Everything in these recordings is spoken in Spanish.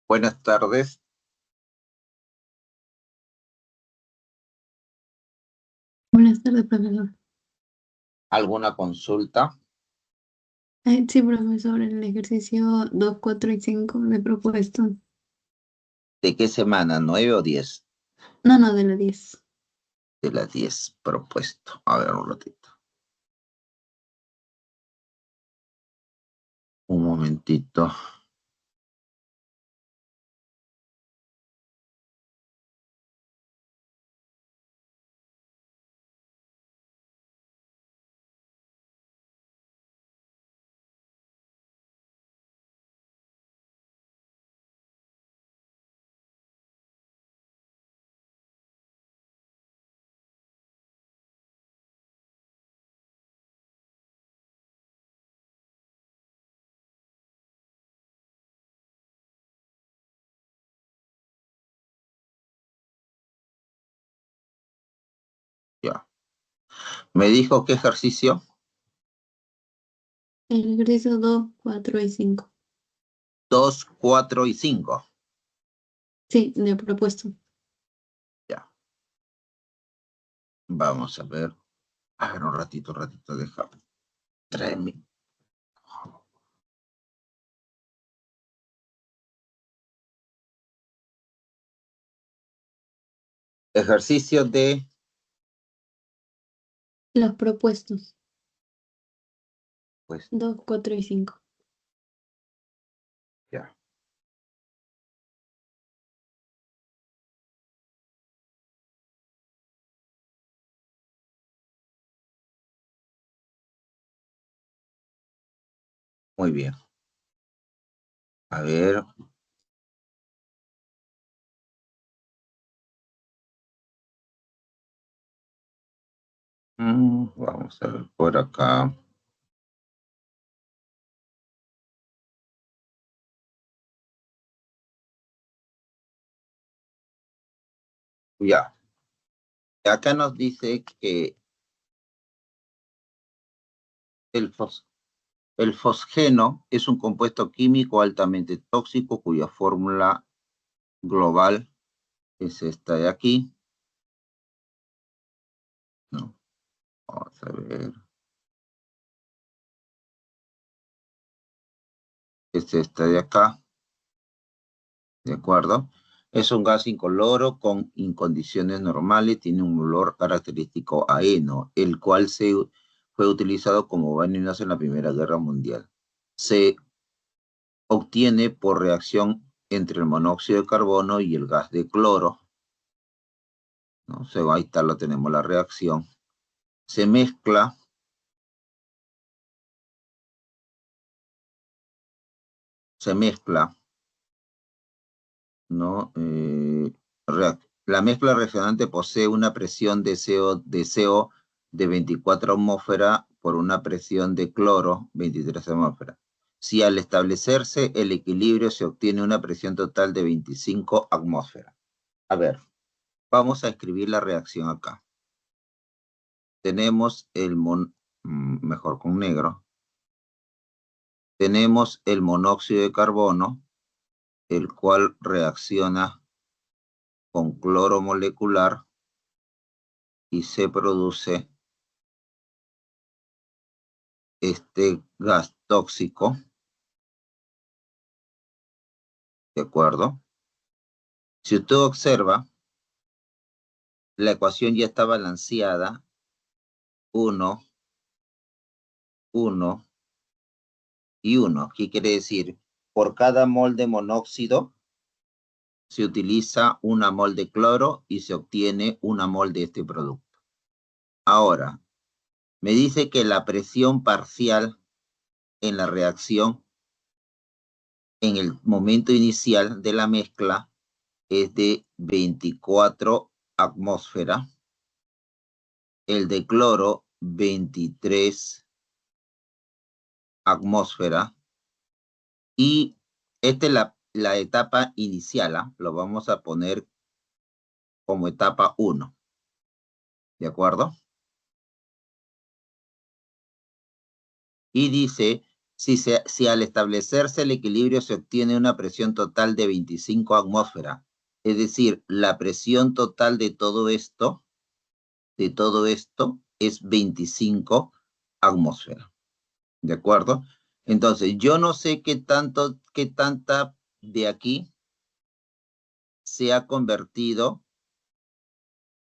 Buenas tardes. Buenas tardes, profesor. ¿Alguna consulta? Sí, profesor, el ejercicio 2, 4 y 5 le he propuesto. ¿De qué semana? ¿9 o 10? No, de la 10. De las 10 propuesto. A ver, un ratito. Un momentito. Ya. ¿Me dijo qué ejercicio? El ejercicio 2, 4 y 5. 2, 4 y 5. Sí, le he propuesto. Ya. Vamos a ver. A ver, un ratito, déjame. Tráeme. Ejercicio de... Los propuestos. Pues 2, 4 y 5. ya. Muy bien. A ver. Vamos a ver por acá. Ya. Acá nos dice que el el fosgeno es un compuesto químico altamente tóxico cuya fórmula global es esta de aquí, ¿no? Vamos a ver. Es esta de acá, ¿de acuerdo? Es un gas incoloro con en condiciones normales, tiene un olor característico a heno, el cual fue utilizado como venenoso en la Primera Guerra Mundial. Se obtiene por reacción entre el monóxido de carbono y el gas de cloro, ¿no? Ahí está, lo tenemos la reacción. Se mezcla, se mezcla, ¿no? La mezcla reaccionante posee una presión de CO de 24 atmósferas por una presión de cloro 23 atmósferas. Si al establecerse el equilibrio se obtiene una presión total de 25 atmósferas. A ver, vamos a escribir la reacción acá. Tenemos mejor con negro, tenemos el monóxido de carbono, el cual reacciona con cloro molecular y se produce este gas tóxico, ¿de acuerdo? Si usted observa, la ecuación ya está balanceada, 1, 1 y 1. ¿Qué quiere decir? Por cada mol de monóxido se utiliza una mol de cloro y se obtiene una mol de este producto. Ahora, me dice que la presión parcial en la reacción en el momento inicial de la mezcla es de 24 atmósferas, el de cloro 23 atmósferas y esta es la etapa inicial, ¿eh? Lo vamos a poner como etapa 1, ¿de acuerdo? Y dice, Si al establecerse el equilibrio se obtiene una presión total de 25 atmósferas, es decir, la presión total de todo esto es 25 atmósferas. ¿De acuerdo? Entonces, yo no sé qué tanta de aquí se ha convertido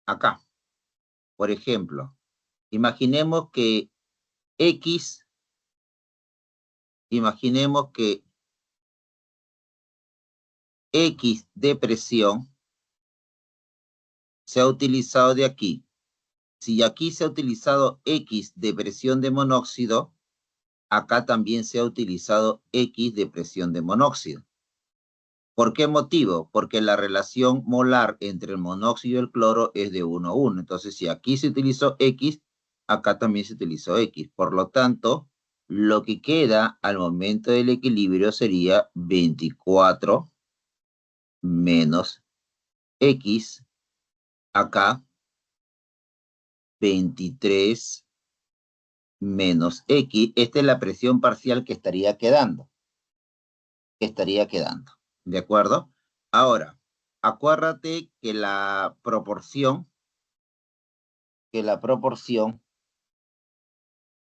acá. Por ejemplo, imaginemos que X de presión se ha utilizado de aquí. Si aquí se ha utilizado X de presión de monóxido, acá también se ha utilizado X de presión de monóxido. ¿Por qué motivo? Porque la relación molar entre el monóxido y el cloro es de 1 a 1. Entonces, si aquí se utilizó X, acá también se utilizó X. Por lo tanto, lo que queda al momento del equilibrio sería 24 menos X, acá 23 menos X. Esta es la presión parcial que estaría quedando. ¿De acuerdo? Ahora, acuérdate que la proporción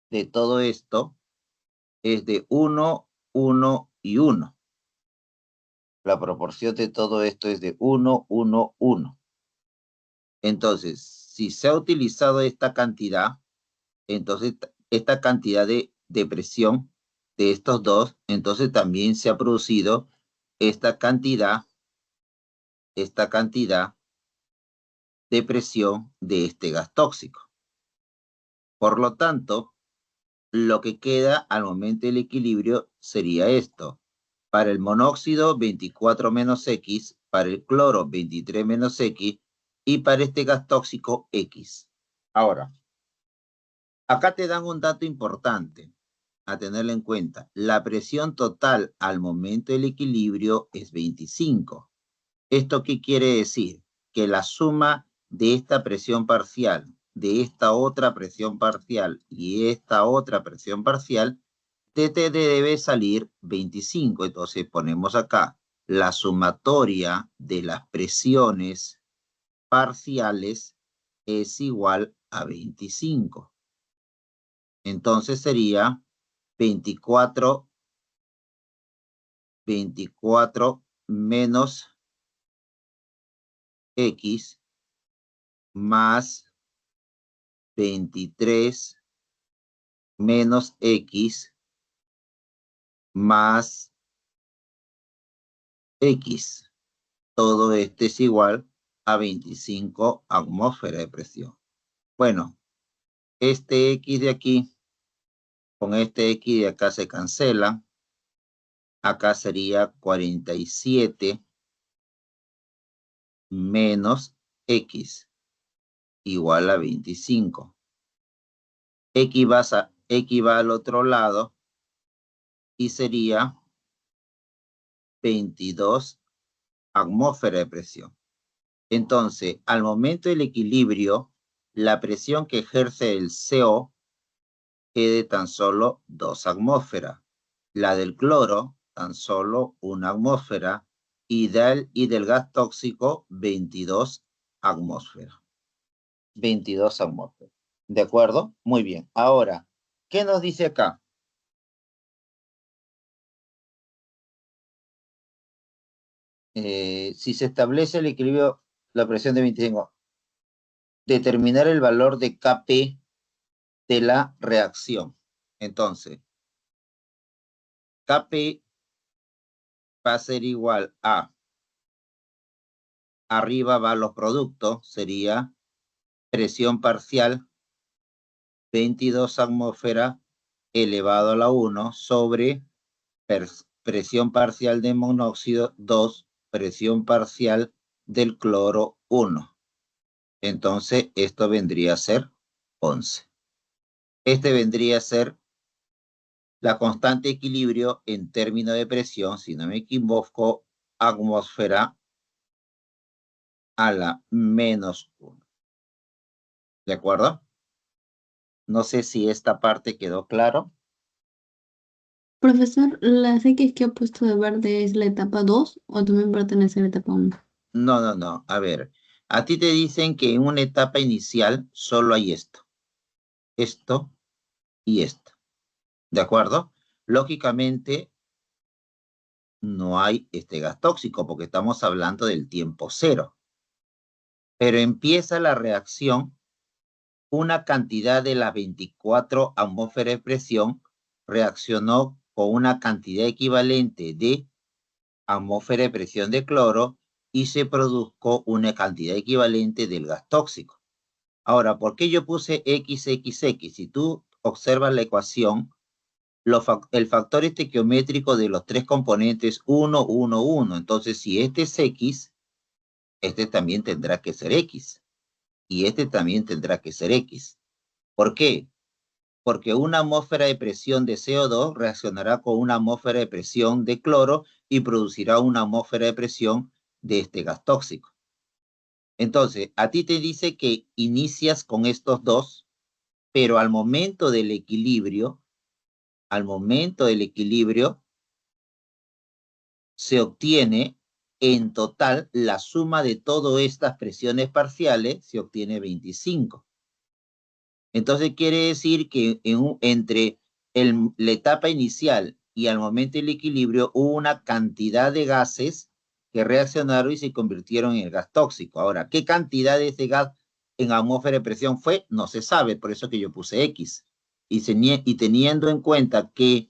de todo esto es de 1, 1 y 1. La proporción de todo esto es de 1, 1, 1. Entonces, si se ha utilizado esta cantidad, entonces esta cantidad de presión de estos dos, entonces también se ha producido esta cantidad de presión de este gas tóxico. Por lo tanto, lo que queda al momento del equilibrio sería esto. Para el monóxido, 24 menos X, para el cloro, 23 menos X, y para este gas tóxico, X. Ahora, acá te dan un dato importante a tenerlo en cuenta. La presión total al momento del equilibrio es 25. ¿Esto qué quiere decir? Que la suma de esta presión parcial, de esta otra presión parcial y esta otra presión parcial, te debe salir 25. Entonces ponemos acá la sumatoria de las presiones parciales es igual a 25. Entonces sería 24 menos X más 23 menos X más X. Todo esto es igual a 25 atmósferas de presión. Bueno, este X de aquí con este X de acá se cancela. Acá sería 47 menos X igual a 25. X va al otro lado y sería 22 atmósferas de presión. Entonces, al momento del equilibrio, la presión que ejerce el CO es de tan solo 2 atmósferas. La del cloro, tan solo 1 atmósfera. Y del gas tóxico, 22 atmósferas. 22 atmósferas. ¿De acuerdo? Muy bien. Ahora, ¿qué nos dice acá? Si se establece el equilibrio, la presión de 25, determinar el valor de Kp de la reacción. Entonces, Kp va a ser igual a, arriba van los productos, sería presión parcial, 22 atmósferas elevado a la 1 sobre presión parcial de monóxido 2, presión parcial del cloro 1. Entonces, esto vendría a ser 11. Este vendría a ser la constante de equilibrio en términos de presión, si no me equivoco, atmósfera a la menos 1. ¿De acuerdo? No sé si esta parte quedó claro. Profesor, ¿las X que ha puesto de verde es la etapa 2 o también pertenece a la etapa 1? No, no, no. A ver, a ti te dicen que en una etapa inicial solo hay esto y esto. ¿De acuerdo? Lógicamente no hay este gas tóxico porque estamos hablando del tiempo cero. Pero empieza la reacción, una cantidad de las 24 atmósferas de presión reaccionó con una cantidad equivalente de atmósfera de presión de cloro y se produjo una cantidad equivalente del gas tóxico. Ahora, ¿por qué yo puse XXX? Si tú observas la ecuación, el factor estequiométrico de los tres componentes 1, 1, 1. Entonces, si este es X, este también tendrá que ser X. Y este también tendrá que ser X. ¿Por qué? Porque una atmósfera de presión de CO2 reaccionará con una atmósfera de presión de cloro y producirá una atmósfera de presión de este gas tóxico. Entonces, a ti te dice que inicias con estos dos, pero al momento del equilibrio, se obtiene en total la suma de todas estas presiones parciales, se obtiene 25. Entonces quiere decir que entre la etapa inicial y al momento del equilibrio hubo una cantidad de gases que reaccionaron y se convirtieron en el gas tóxico. Ahora, ¿qué cantidad de ese gas en atmósfera de presión fue? No se sabe, por eso que yo puse X. Y teniendo en cuenta que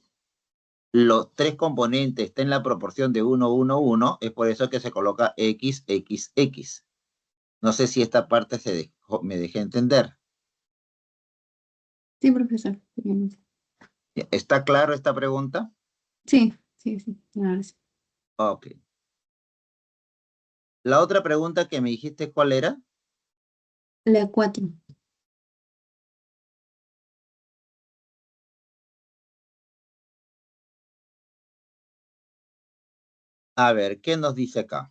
los tres componentes están en la proporción de 1, 1, 1, es por eso que se coloca X, X, X. No sé si esta parte me dejé entender. Sí, profesor. ¿Está claro esta pregunta? Sí, sí, sí. Ahora sí. Ok. La otra pregunta que me dijiste, ¿cuál era? La 4. A ver, ¿qué nos dice acá?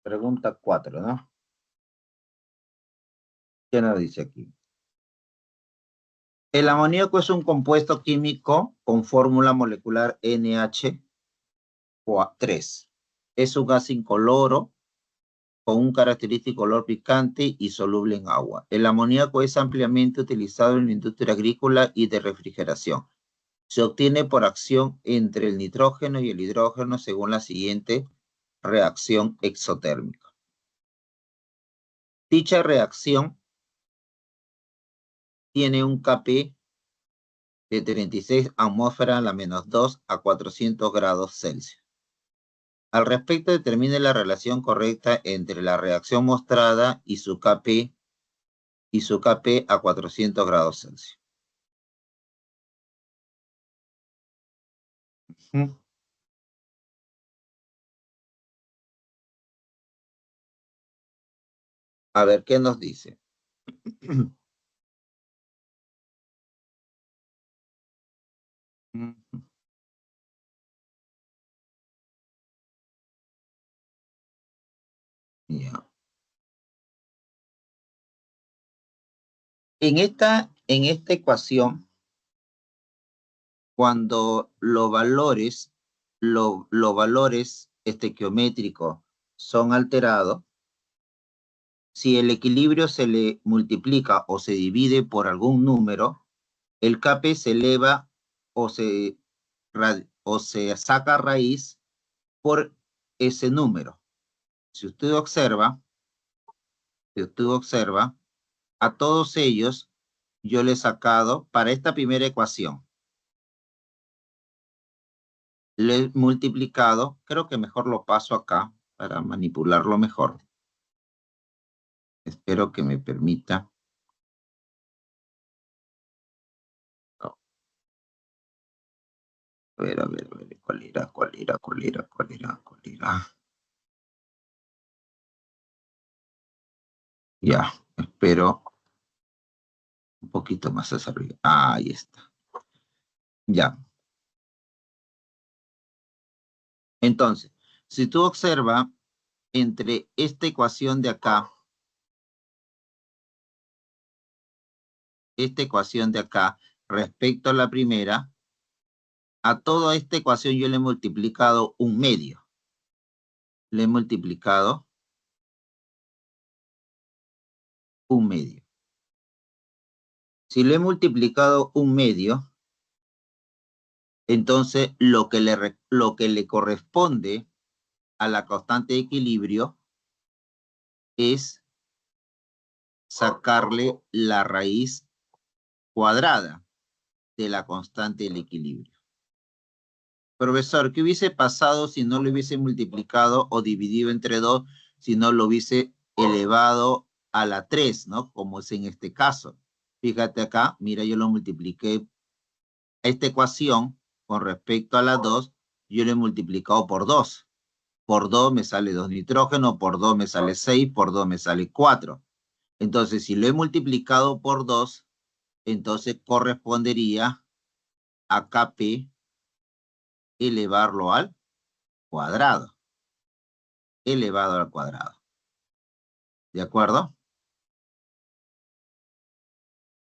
Pregunta 4, ¿no? ¿Qué nos dice aquí? El amoníaco es un compuesto químico con fórmula molecular NH3. Es un gas incoloro con un característico olor picante y soluble en agua. El amoníaco es ampliamente utilizado en la industria agrícola y de refrigeración. Se obtiene por acción entre el nitrógeno y el hidrógeno según la siguiente reacción exotérmica. Dicha reacción tiene un Kp de 36 atmósferas a la menos 2 a 400 grados Celsius. Al respecto, determine la relación correcta entre la reacción mostrada y su Kp a 400 grados Celsius. A ver, ¿qué nos dice? Ya. En esta ecuación, cuando los valores estequiométricos son alterados, si el equilibrio se le multiplica o se divide por algún número, el Kp se eleva o se saca raíz por ese número. Si usted observa, a todos ellos yo le he sacado para esta primera ecuación. Le he multiplicado, creo que mejor lo paso acá para manipularlo mejor. Espero que me permita. Oh, a ver, ¿cuál era? Ya, espero un poquito más hacia arriba. Ahí está. Ya. Entonces, si tú observas entre esta ecuación de acá, respecto a la primera, a toda esta ecuación yo le he multiplicado un medio. Le he multiplicado un medio. Si le he multiplicado un medio, entonces lo que le corresponde a la constante de equilibrio es sacarle la raíz cuadrada de la constante del equilibrio. Profesor, ¿qué hubiese pasado si no lo hubiese multiplicado o dividido entre 2, si no lo hubiese elevado a la 3, ¿no? Como es en este caso. Fíjate acá, mira, yo lo multipliqué. Esta ecuación, con respecto a la 2, yo lo he multiplicado por 2. Por 2 me sale 2 nitrógeno, por 2 me sale 6, por 2 me sale 4. Entonces, si lo he multiplicado por 2, entonces correspondería a Kp elevarlo al cuadrado. Elevado al cuadrado. ¿De acuerdo?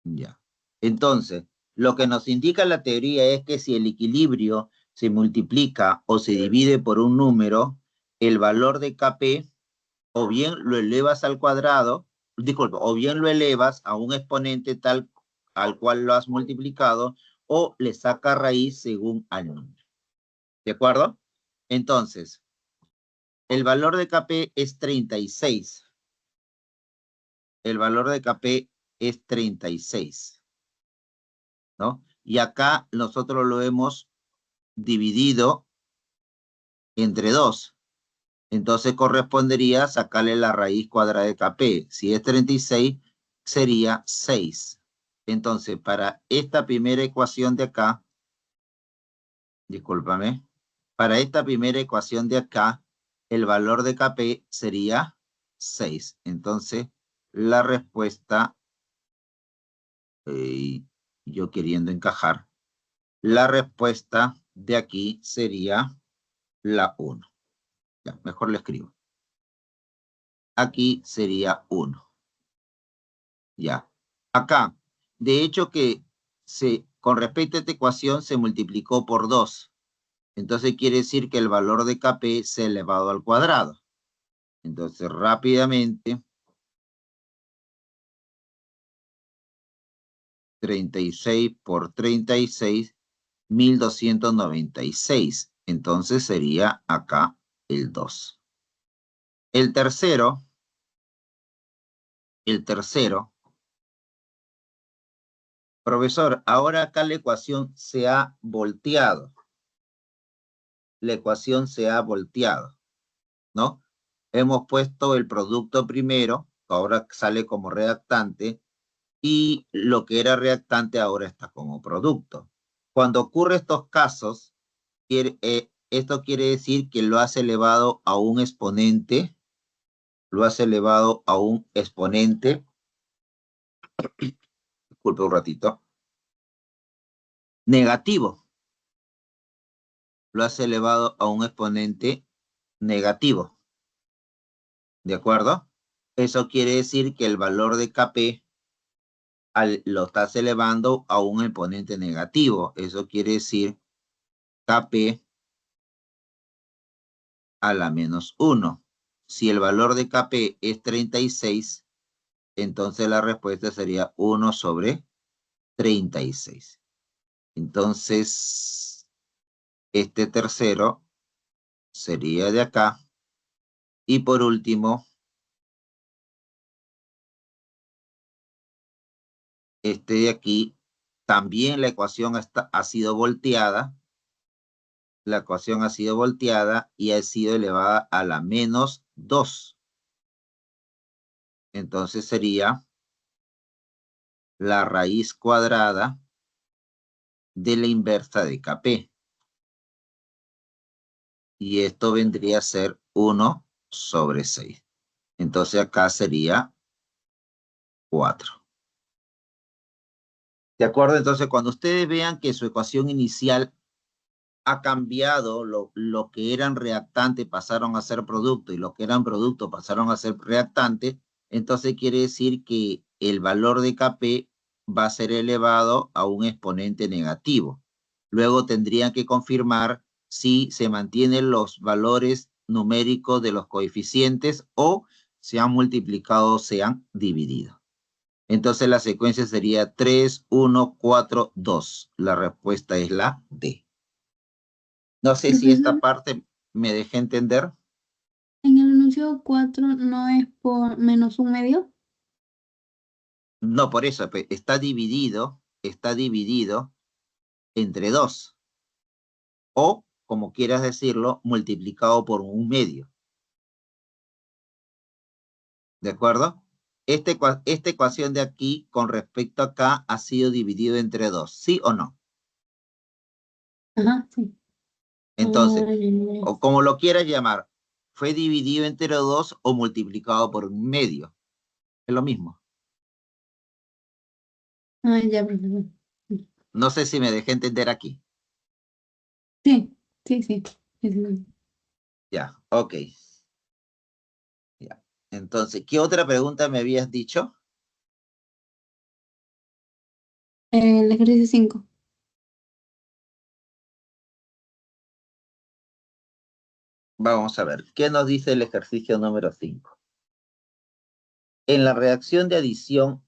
Ya. Entonces, lo que nos indica la teoría es que si el equilibrio se multiplica o se divide por un número, el valor de Kp o bien lo elevas al cuadrado, disculpa, o bien lo elevas a un exponente tal al cual lo has multiplicado, o le saca raíz según al número. ¿De acuerdo? Entonces, el valor de Kp es 36. El valor de Kp es 36. ¿No? Y acá nosotros lo hemos dividido entre 2. Entonces correspondería sacarle la raíz cuadrada de Kp. Si es 36, sería 6. Entonces, para esta primera ecuación de acá, discúlpame, para esta primera ecuación de acá, el valor de Kp sería 6. Entonces, la respuesta, yo queriendo encajar, la respuesta de aquí sería la 1. Ya, mejor le escribo. Aquí sería 1. Ya. Acá, de hecho que con respecto a esta ecuación se multiplicó por 2. Entonces quiere decir que el valor de Kp se ha elevado al cuadrado. Entonces rápidamente, 36 por 36, 1296. Entonces sería acá el 2. El tercero, profesor, ahora acá la ecuación se ha volteado. La ecuación se ha volteado, ¿no? Hemos puesto el producto primero, ahora sale como reactante, y lo que era reactante ahora está como producto. Cuando ocurre estos casos, esto quiere decir que lo has elevado a un exponente, disculpe un ratito, negativo. Lo has elevado a un exponente negativo. ¿De acuerdo? Eso quiere decir que el valor de Kp lo estás elevando a un exponente negativo. Eso quiere decir Kp a la menos 1. Si el valor de Kp es 36, entonces la respuesta sería 1 sobre 36. Entonces, este tercero sería de acá. Y por último, este de aquí, también la ecuación ha sido volteada. La ecuación ha sido volteada y ha sido elevada a la menos 2. Entonces sería la raíz cuadrada de la inversa de Kp. Y esto vendría a ser 1 sobre 6. Entonces acá sería 4. ¿De acuerdo? Entonces cuando ustedes vean que su ecuación inicial ha cambiado, lo que eran reactantes pasaron a ser producto y lo que eran producto pasaron a ser reactantes, entonces quiere decir que el valor de Kp va a ser elevado a un exponente negativo. Luego tendrían que confirmar si se mantienen los valores numéricos de los coeficientes o se han multiplicado o se han dividido. Entonces la secuencia sería 3, 1, 4, 2. La respuesta es la D. No sé si esta Profesor, parte me dejé entender. en el enunciado 4 no es por menos un medio. No, por eso, está dividido entre 2. O, como quieras decirlo, multiplicado por un medio. ¿De acuerdo? Esta ecuación de aquí, con respecto a acá, ha sido dividido entre 2. ¿Sí o no? Ajá, sí. Entonces, o como lo quieras llamar, fue dividido entre 2 o multiplicado por un medio. Es lo mismo. Ya, profesor. No sé si me dejé entender aquí. Sí, sí, sí. Sí, sí. Ya, ok. Ya. Entonces, ¿qué otra pregunta me habías dicho? El ejercicio 5. Vamos a ver, ¿qué nos dice el ejercicio número 5? En la reacción de adición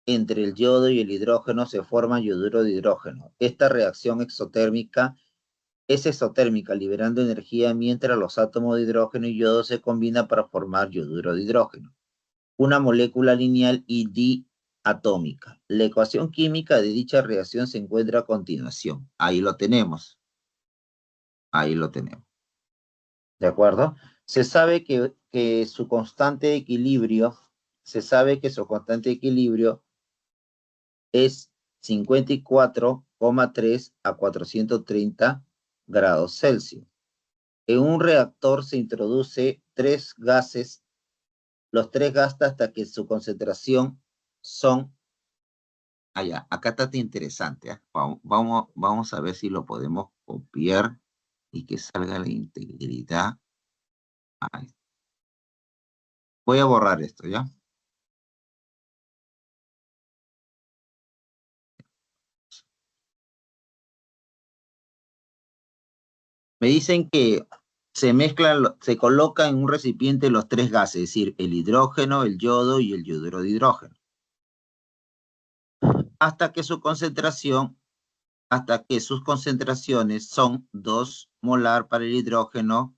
entre el yodo y el hidrógeno se forma yoduro de hidrógeno. Esta reacción es exotérmica, liberando energía mientras los átomos de hidrógeno y yodo se combinan para formar yoduro de hidrógeno. Una molécula lineal y diatómica. La ecuación química de dicha reacción se encuentra a continuación. Ahí lo tenemos. Ahí lo tenemos. ¿De acuerdo? Se sabe que su constante de equilibrio, es 54,3 a 430 grados Celsius. En un reactor se introduce 3 gases, los 3 gases hasta que su concentración son allá. Acá está interesante. ¿Eh? Vamos a ver si lo podemos copiar y que salga la integridad. Ahí. Voy a borrar esto, ¿ya? Me dicen que se colocan en un recipiente los 3 gases, es decir, el hidrógeno, el yodo y el yoduro de hidrógeno, hasta que sus concentraciones son 2 molar para el hidrógeno,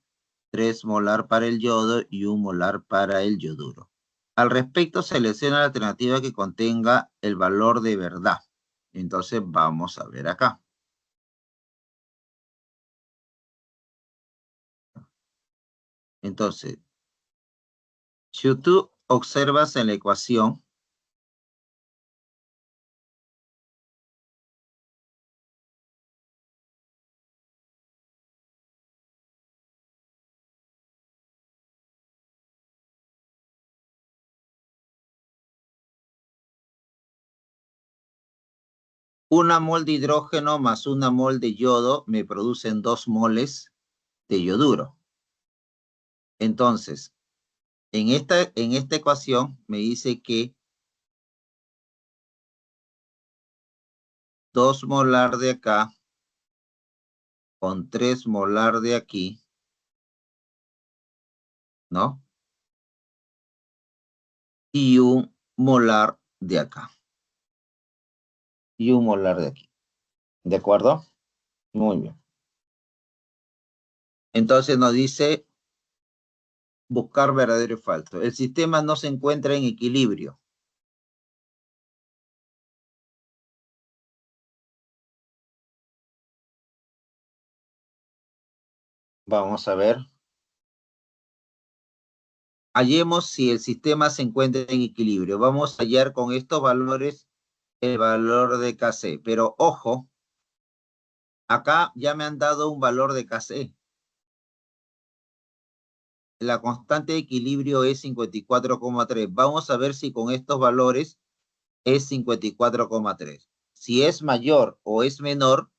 3 molar para el yodo y 1 molar para el yoduro. Al respecto, selecciona la alternativa que contenga el valor de verdad. Entonces, vamos a ver acá. Entonces, si tú observas en la ecuación, una mol de hidrógeno más una mol de yodo me producen 2 moles de yoduro. Entonces, en esta ecuación me dice que 2 molar de acá con 3 molar de aquí, ¿no? Y 1 molar de acá. Y 1 molar de aquí. ¿De acuerdo? Muy bien. Entonces nos dice buscar verdadero y falso. El sistema no se encuentra en equilibrio. Vamos a ver. Hallemos si el sistema se encuentra en equilibrio. Vamos a hallar con estos valores el valor de Kc. Pero ojo, acá ya me han dado un valor de Kc. La constante de equilibrio es 54,3. Vamos a ver si con estos valores es 54,3. Si es mayor o es menor,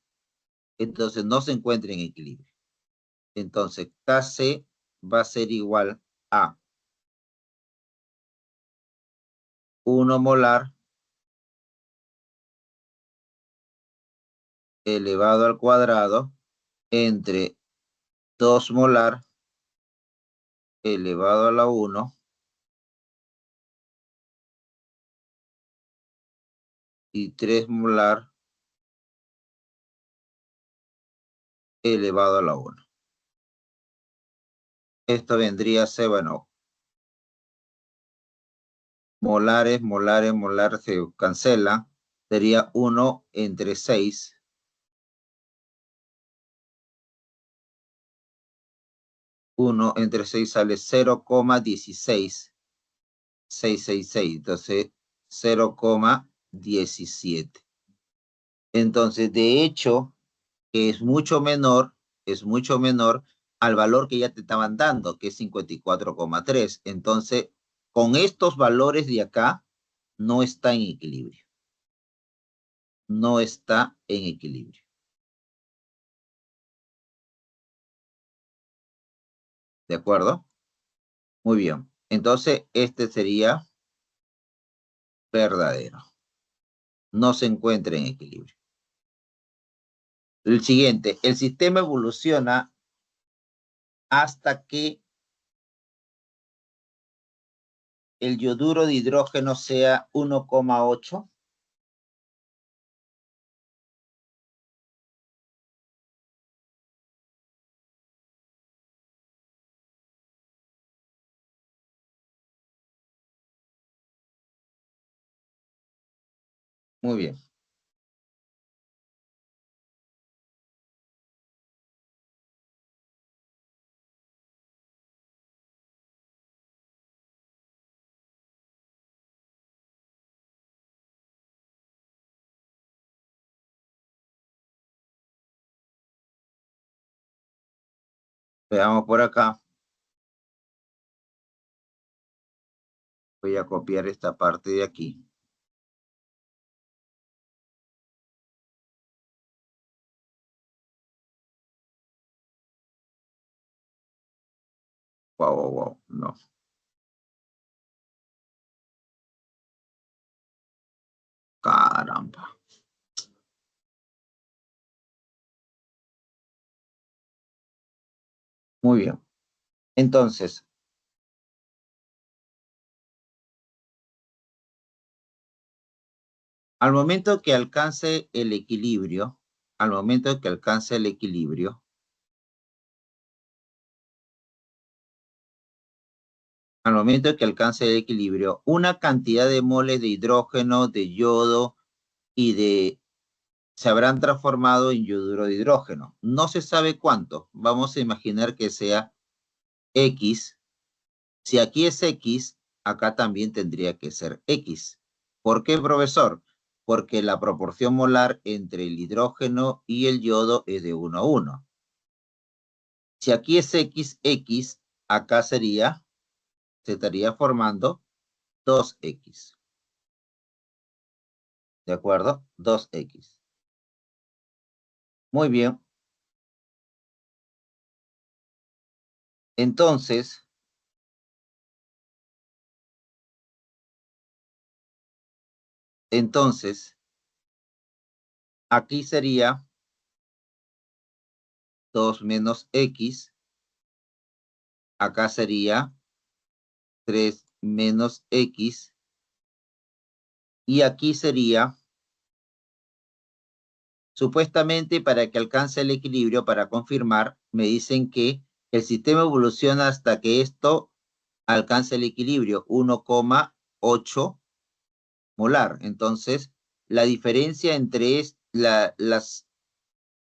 entonces no se encuentra en equilibrio. Entonces Kc va a ser igual a 1 molar elevado al cuadrado entre 2 molar elevado a la 1 y 3 molar elevado a la 1. Esto vendría a ser, bueno, molares, se cancela. Sería 1 entre 6. 1 entre 6 sale 0,16666. Entonces, 0,17. Entonces, de hecho, es mucho menor al valor que ya te estaban dando, que es 54,3. Entonces, con estos valores de acá, no está en equilibrio. No está en equilibrio. ¿De acuerdo? Muy bien. Entonces, este sería verdadero. No se encuentra en equilibrio. El siguiente, el sistema evoluciona hasta que el yoduro de hidrógeno sea 1,8. Muy bien. Veamos por acá. Voy a copiar esta parte de aquí. Wow. No. Caramba. Muy bien. Entonces, al momento que alcance el equilibrio, una cantidad de moles de hidrógeno, de yodo se habrán transformado en yoduro de hidrógeno. No se sabe cuánto. Vamos a imaginar que sea X. Si aquí es X, acá también tendría que ser X. ¿Por qué, profesor? Porque la proporción molar entre el hidrógeno y el yodo es de 1 a 1. Si aquí es X, acá se estaría formando 2X. ¿De acuerdo? 2X. Muy bien. Entonces, aquí sería 2 menos X. Acá sería 3 menos X. Y aquí sería, supuestamente para que alcance el equilibrio, para confirmar, me dicen que el sistema evoluciona hasta que esto alcance el equilibrio, 1,8 molar. Entonces, la diferencia entre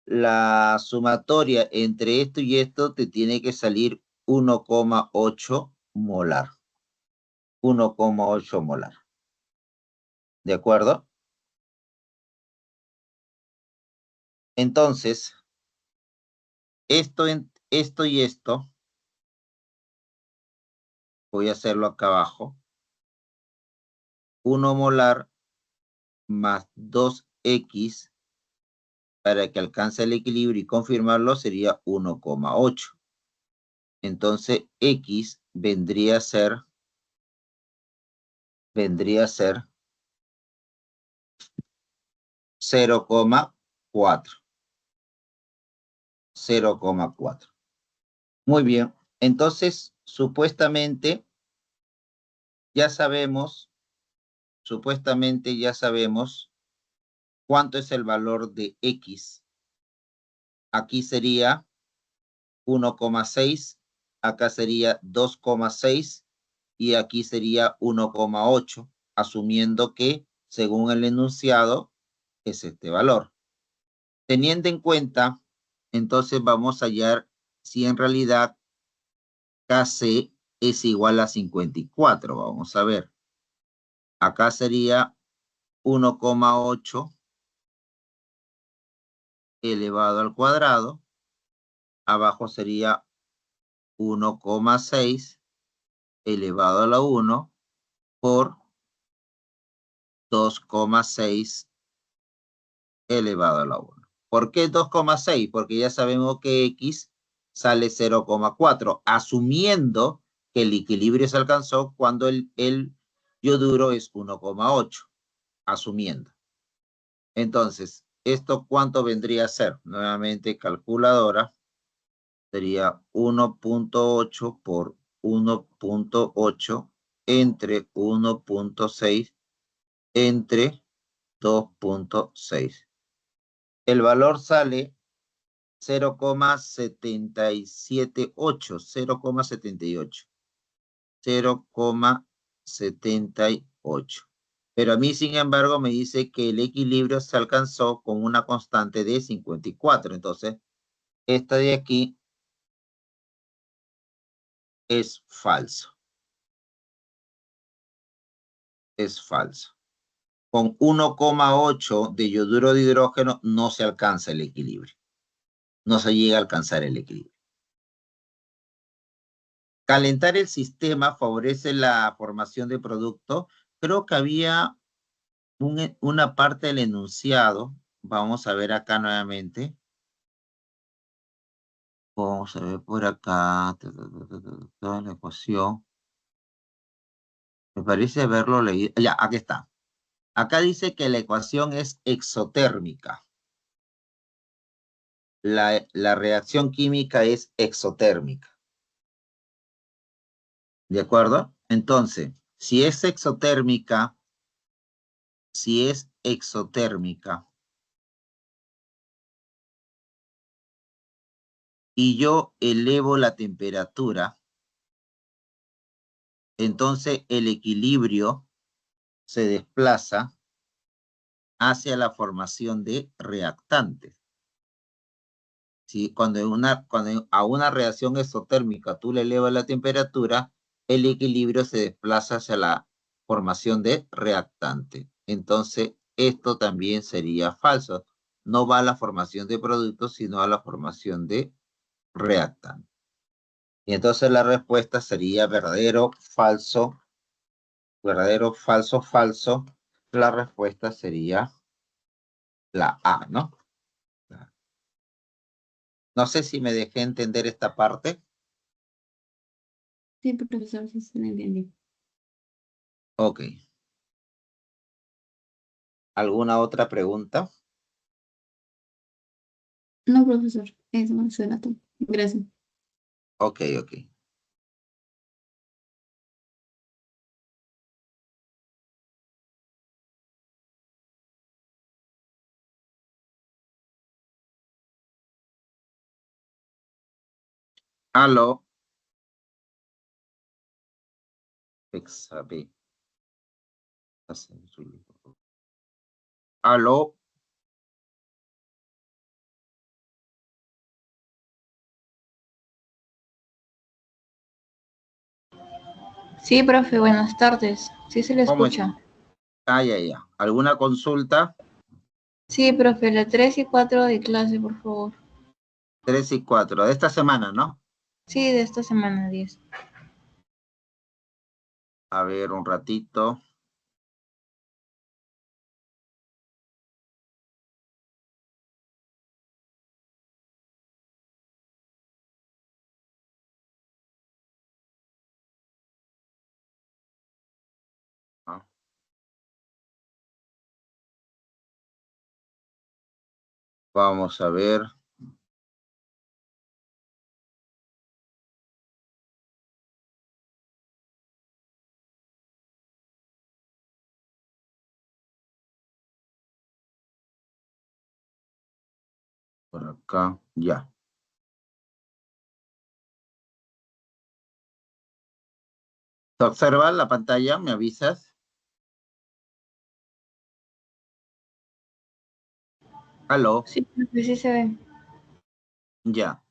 la sumatoria entre esto y esto te tiene que salir 1,8 molar. 1,8 molar. ¿De acuerdo? Entonces, esto y esto, voy a hacerlo acá abajo. 1 molar más 2X para que alcance el equilibrio y confirmarlo sería 1,8. Entonces, X vendría a ser 0,4. 0,4. Muy bien. Entonces, supuestamente ya sabemos cuánto es el valor de X. Aquí sería 1,6, acá sería 2,6 y aquí sería 1,8, asumiendo que, según el enunciado, es este valor. Teniendo en cuenta, entonces vamos a hallar si en realidad KC es igual a 54. Vamos a ver. Acá sería 1,8 elevado al cuadrado. Abajo sería 1,6 elevado a la 1 por 2,6 elevado a la 1. ¿Por qué 2,6? Porque ya sabemos que X sale 0,4, asumiendo que el equilibrio se alcanzó cuando el yoduro es 1,8, asumiendo. Entonces, ¿esto cuánto vendría a ser? Nuevamente, calculadora, sería 1,8 por 1,8 entre 1,6 entre 2,6. El valor sale 0,778, 0,78, 0,78. Pero a mí, sin embargo, me dice que el equilibrio se alcanzó con una constante de 54. Entonces, esta de aquí es falso. Es falso. Con 1,8 de yoduro de hidrógeno no se alcanza el equilibrio. No se llega a alcanzar el equilibrio. Calentar el sistema favorece la formación de producto. Creo que había una parte del enunciado. Vamos a ver acá nuevamente. Vamos a ver por acá. Toda la ecuación. Me parece haberlo leído. Ya, aquí está. Acá dice que la ecuación es exotérmica. La reacción química es exotérmica. ¿De acuerdo? Entonces, si es exotérmica, y yo elevo la temperatura, entonces el equilibrio se desplaza hacia la formación de reactantes. ¿Sí? Cuando a una reacción exotérmica tú le elevas la temperatura, el equilibrio se desplaza hacia la formación de reactante. Entonces, esto también sería falso. No va a la formación de productos, sino a la formación de reactante. Y entonces la respuesta sería verdadero, falso, falso. La respuesta sería la A, ¿no? No sé si me dejé entender esta parte. Sí, profesor, sí se le entendió. Ok. ¿Alguna otra pregunta? No, profesor, eso era todo. Gracias. Ok. Aló. Exabe. Aló. Sí, profe, buenas tardes. Sí se le ¿Cómo es? escucha. Ya. ¿Alguna consulta? Sí, profe, la 3 y 4 de clase, por favor. 3 y 4. De esta semana, ¿no? Sí, de esta semana 10. A ver, un ratito. Ah, vamos a ver. Por acá, ya. ¿Se observa la pantalla? ¿Me avisas? ¿Aló? Sí, profe, sí se ve. Ya.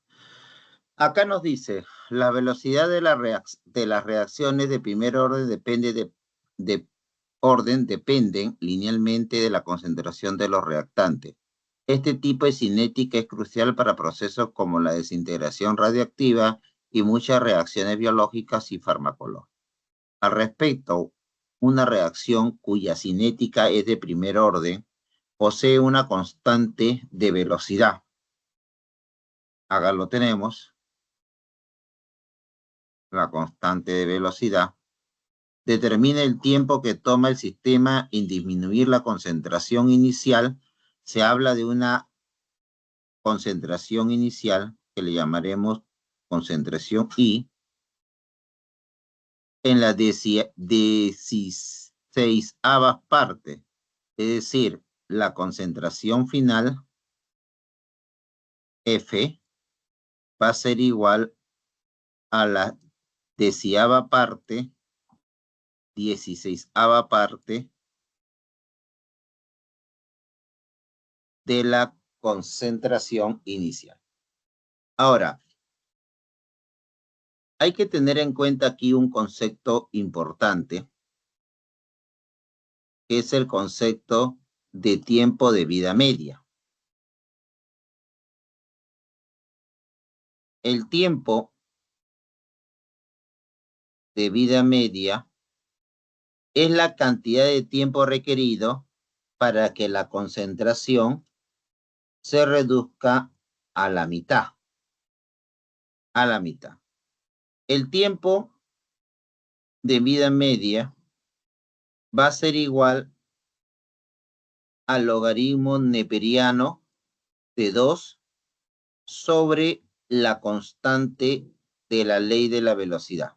Acá nos dice, la velocidad de las reacciones de primer orden dependen linealmente de la concentración de los reactantes. Este tipo de cinética es crucial para procesos como la desintegración radioactiva y muchas reacciones biológicas y farmacológicas. Al respecto, una reacción cuya cinética es de primer orden posee una constante de velocidad. Acá lo tenemos, la constante de velocidad. Determina el tiempo que toma el sistema en disminuir la concentración inicial. Se habla de una concentración inicial que le llamaremos concentración I en la 16ª parte, es decir, la concentración final F va a ser igual a la 10ª parte, 16ª parte de la concentración inicial. Ahora, hay que tener en cuenta aquí un concepto importante, que es el concepto de tiempo de vida media. El tiempo de vida media es la cantidad de tiempo requerido para que la concentración se reduzca a la mitad. A la mitad. El tiempo de vida media va a ser igual al logaritmo neperiano de 2 sobre la constante de la ley de la velocidad.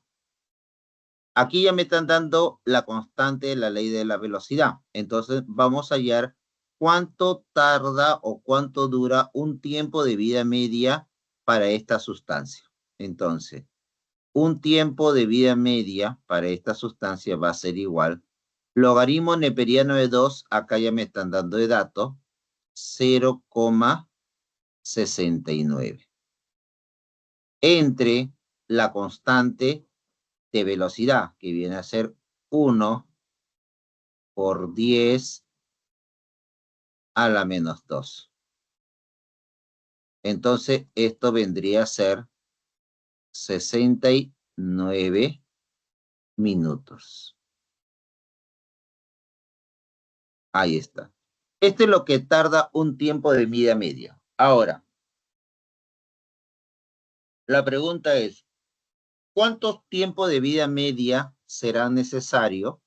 Aquí ya me están dando la constante de la ley de la velocidad. Entonces vamos a hallar cuánto tarda o cuánto dura un tiempo de vida media para esta sustancia. Entonces, un tiempo de vida media para esta sustancia va a ser igual. Logaritmo neperiano de 2, acá ya me están dando de datos, 0,69. Entre la constante de velocidad, que viene a ser 1 por 10 a la menos 2. Entonces, esto vendría a ser 69 minutos. Ahí está. Esto es lo que tarda un tiempo de vida media. Ahora, la pregunta es, ¿cuánto tiempo de vida media será necesario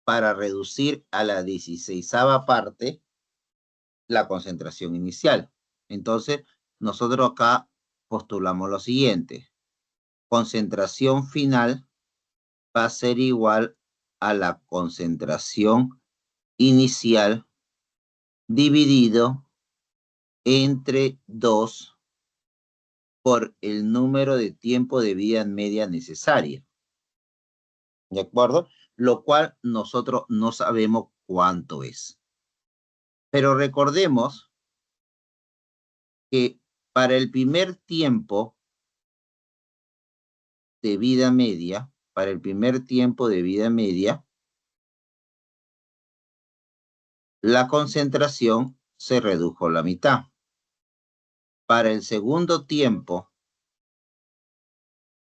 para reducir a la 16ª parte la concentración inicial? Entonces, nosotros acá postulamos lo siguiente. Concentración final va a ser igual a la concentración inicial dividido entre 2 por el número de tiempo de vida media necesaria. ¿De acuerdo? Lo cual nosotros no sabemos cuánto es. Pero recordemos que para el primer tiempo de vida media, la concentración se redujo a la mitad. Para el segundo tiempo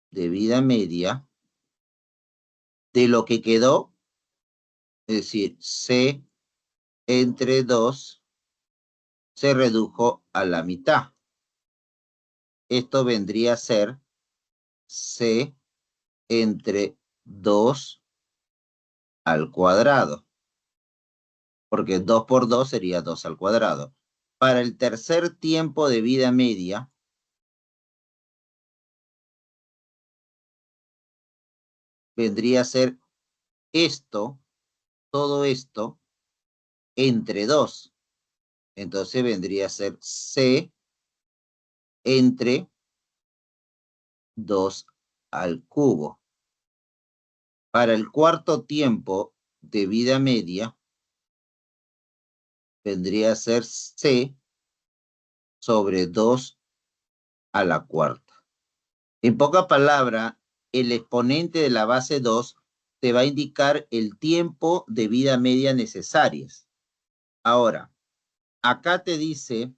de vida media, de lo que quedó, es decir, C entre 2 se redujo a la mitad. Esto vendría a ser C entre 2 al cuadrado, porque 2 por 2 sería 2 al cuadrado. Para el tercer tiempo de vida media, vendría a ser esto, todo esto, entre 2. Entonces vendría a ser C entre 2 al cubo. Para el cuarto tiempo de vida media, vendría a ser C sobre 2 a la cuarta. En poca palabra, el exponente de la base 2 te va a indicar el tiempo de vida media necesarias. Ahora, acá te dice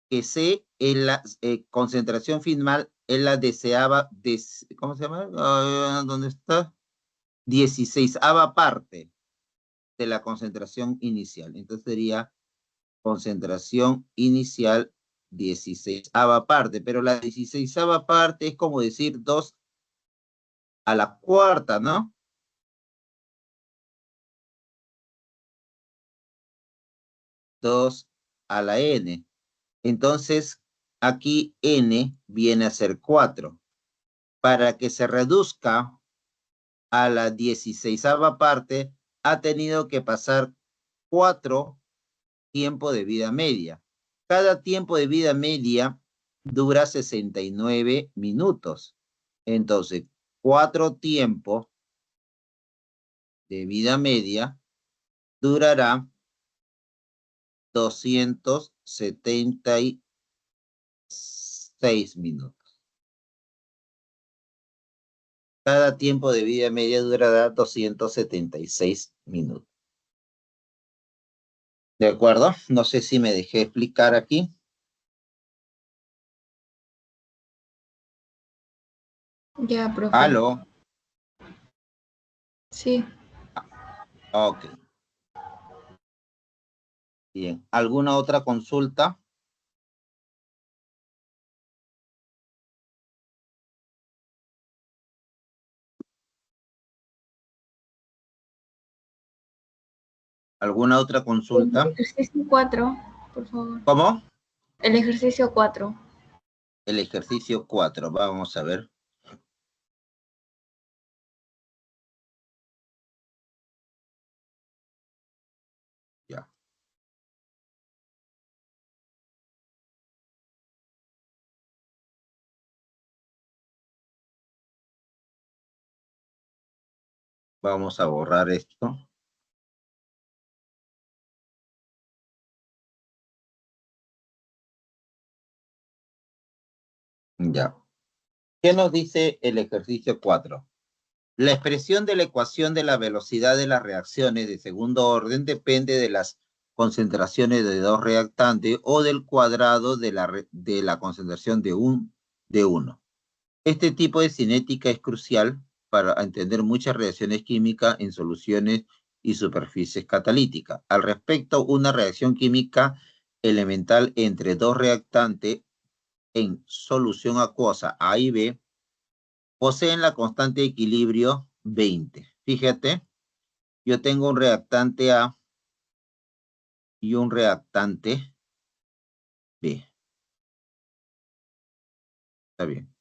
que C es la concentración final, es la deseaba, ¿cómo se llama? ¿Dónde está? 16ª parte de la concentración inicial. Entonces sería concentración inicial 16ª parte, pero la 16ª parte es como decir 2 a la cuarta, ¿no? 2 a la n. Entonces, aquí n viene a ser 4. Para que se reduzca a la 16ª parte, ha tenido que pasar 4 tiempos de vida media. Cada tiempo de vida media dura 69 minutos. Entonces, 4 tiempos de vida media durará 276 minutos. Cada tiempo de vida media durará 276 minutos. ¿De acuerdo? No sé si me dejé explicar aquí. Ya, profe. ¿Aló? Sí. Ok. Bien. ¿Alguna otra consulta? ¿Alguna otra consulta? El ejercicio 4, por favor. ¿Cómo? El ejercicio 4. El ejercicio 4. Vamos a ver. Ya. Vamos a borrar esto. Ya. ¿Qué nos dice el ejercicio 4? La expresión de la ecuación de la velocidad de las reacciones de segundo orden depende de las concentraciones de dos reactantes o del cuadrado de la concentración de uno. Este tipo de cinética es crucial para entender muchas reacciones químicas en soluciones y superficies catalíticas. Al respecto, una reacción química elemental entre dos reactantes en solución acuosa A y B poseen la constante de equilibrio 20. Fíjate, yo tengo un reactante A y un reactante B. Está bien,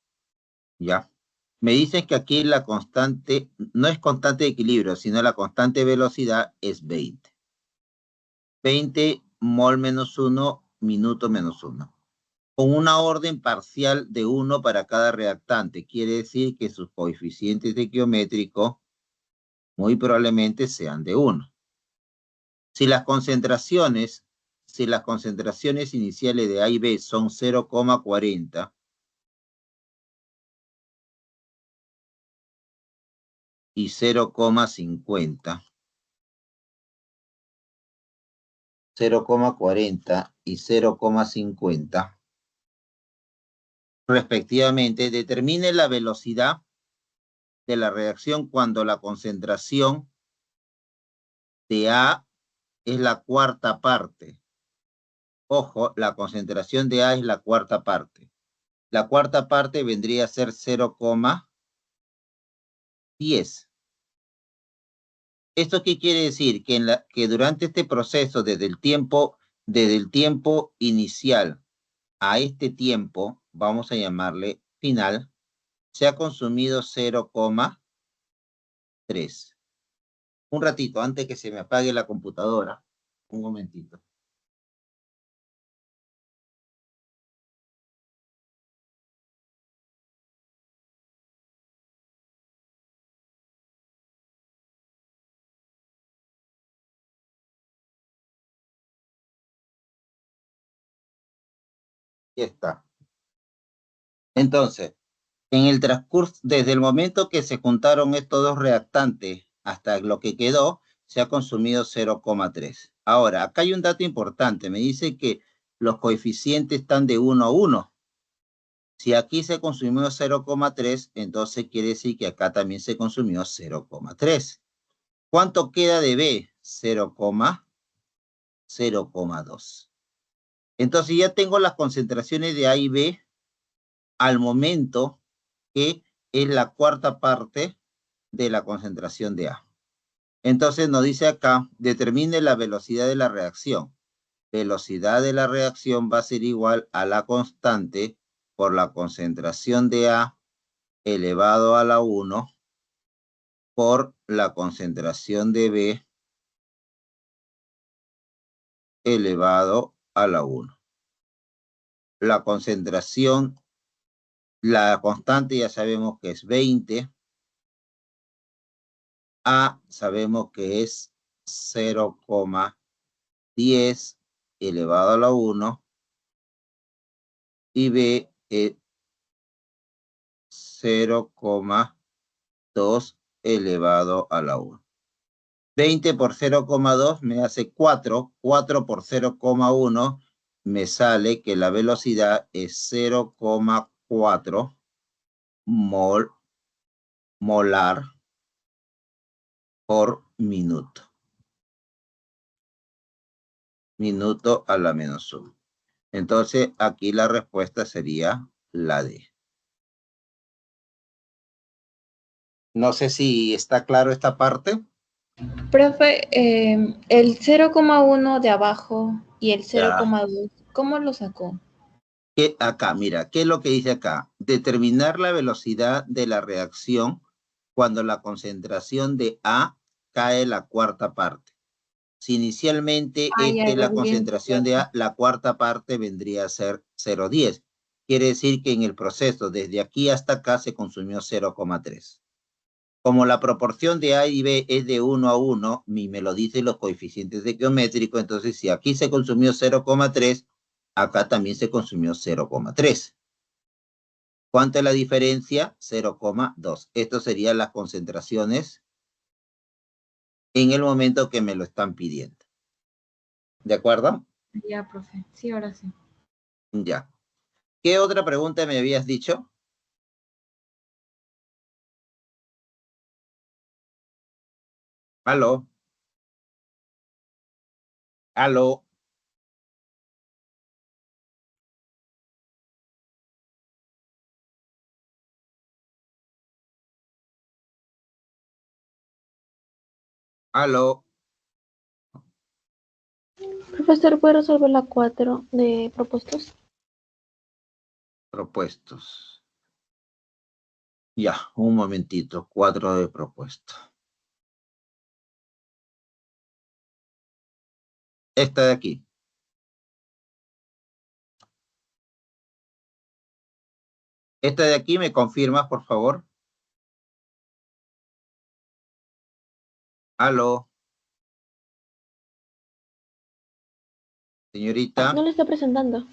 ya. Me dicen que aquí la constante, no es constante de equilibrio, sino la constante de velocidad es 20. 20 mol menos 1, minuto menos 1. Con una orden parcial de 1 para cada reactante. Quiere decir que sus coeficientes estequiométricos muy probablemente sean de 1. Si las concentraciones iniciales de A y B son 0,40 y 0,50, 0,40 y 0,50, respectivamente, determine la velocidad de la reacción cuando la concentración de A es la cuarta parte. Ojo, la concentración de A es la cuarta parte. La cuarta parte vendría a ser 0,10. ¿Esto qué quiere decir? Que durante este proceso, desde el tiempo inicial a este tiempo, vamos a llamarle final, se ha consumido 0,3. Un ratito, antes que se me apague la computadora. Un momentito. Aquí está. Entonces, en el transcurso, desde el momento que se juntaron estos dos reactantes hasta lo que quedó, se ha consumido 0,3. Ahora, acá hay un dato importante. Me dice que los coeficientes están de 1 a 1. Si aquí se consumió 0,3, entonces quiere decir que acá también se consumió 0,3. ¿Cuánto queda de B? 0,2. Entonces ya tengo las concentraciones de A y B al momento que es la cuarta parte de la concentración de A. Entonces nos dice acá, determine la velocidad de la reacción. Velocidad de la reacción va a ser igual a la constante por la concentración de A elevado a la 1 por la concentración de B elevado a la 1. La concentración, la constante ya sabemos que es 20. A sabemos que es 0,10 elevado a la 1 y B es 0,2 elevado a la 1. 20 por 0,2 me hace 4. 4 por 0,1 me sale que la velocidad es 0,4 molar por minuto. Minuto a la menos 1. Entonces, aquí la respuesta sería la D. No sé si está claro esta parte. Profe, el 0,1 de abajo y el 0,2, ¿cómo lo sacó? Acá, mira, ¿qué es lo que dice acá? Determinar la velocidad de la reacción cuando la concentración de A cae la cuarta parte. Si inicialmente esta es la concentración de A, la cuarta parte vendría a ser 0,10. Quiere decir que en el proceso, desde aquí hasta acá, se consumió 0,3. Como la proporción de A y B es de 1 a 1, me lo dicen los coeficientes de geométrico, entonces si aquí se consumió 0,3, acá también se consumió 0,3. ¿Cuánto es la diferencia? 0,2. Estas serían las concentraciones en el momento que me lo están pidiendo. ¿De acuerdo? Ya, profe. Sí, ahora sí. Ya. ¿Qué otra pregunta me habías dicho? ¿Aló? ¿Aló? ¿Aló? Profesor, ¿puede resolver la 4 de propuestos? Propuestos. Ya, un momentito. 4 de propuesta. Esta de aquí. Esta de aquí, ¿me confirmas, por favor? ¿Aló? Señorita. No le está presentando.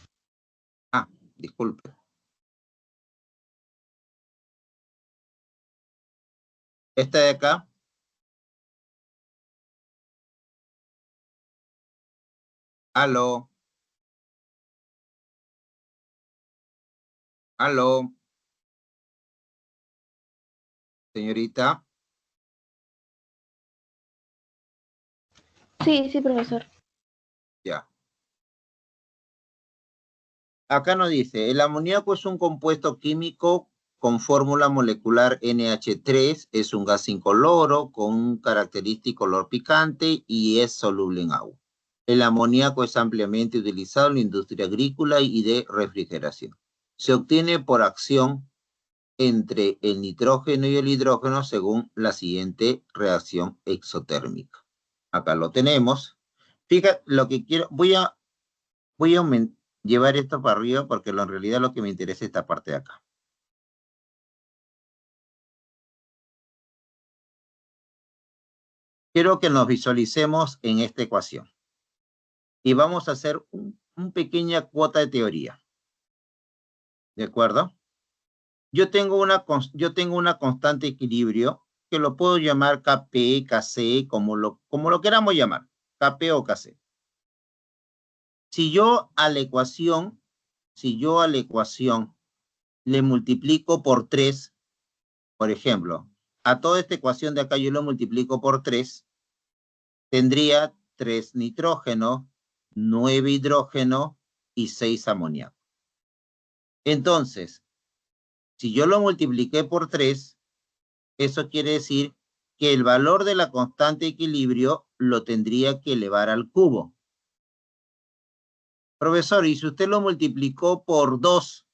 Ah, disculpe. Esta de acá. ¿Aló? ¿Aló? Señorita. Sí, profesor. Ya. Acá nos dice, el amoníaco es un compuesto químico con fórmula molecular NH3, es un gas incoloro con un característico olor picante y es soluble en agua. El amoníaco es ampliamente utilizado en la industria agrícola y de refrigeración. Se obtiene por acción entre el nitrógeno y el hidrógeno según la siguiente reacción exotérmica. Acá lo tenemos. Fíjate, lo que quiero, voy a llevar esto para arriba porque en realidad lo que me interesa es esta parte de acá. Quiero que nos visualicemos en esta ecuación. Y vamos a hacer una pequeña cuota de teoría. ¿De acuerdo? Yo tengo una constante equilibrio que lo puedo llamar Kp, Kc, como lo queramos llamar, Kp o Kc. Si yo a la ecuación le multiplico por 3, por ejemplo, a toda esta ecuación de acá yo lo multiplico por 3, tendría 3 nitrógeno, 9 hidrógeno y 6 amoníaco. Entonces, si yo lo multipliqué por 3, eso quiere decir que el valor de la constante de equilibrio lo tendría que elevar al cubo. Profesor, y si usted lo multiplicó por 2,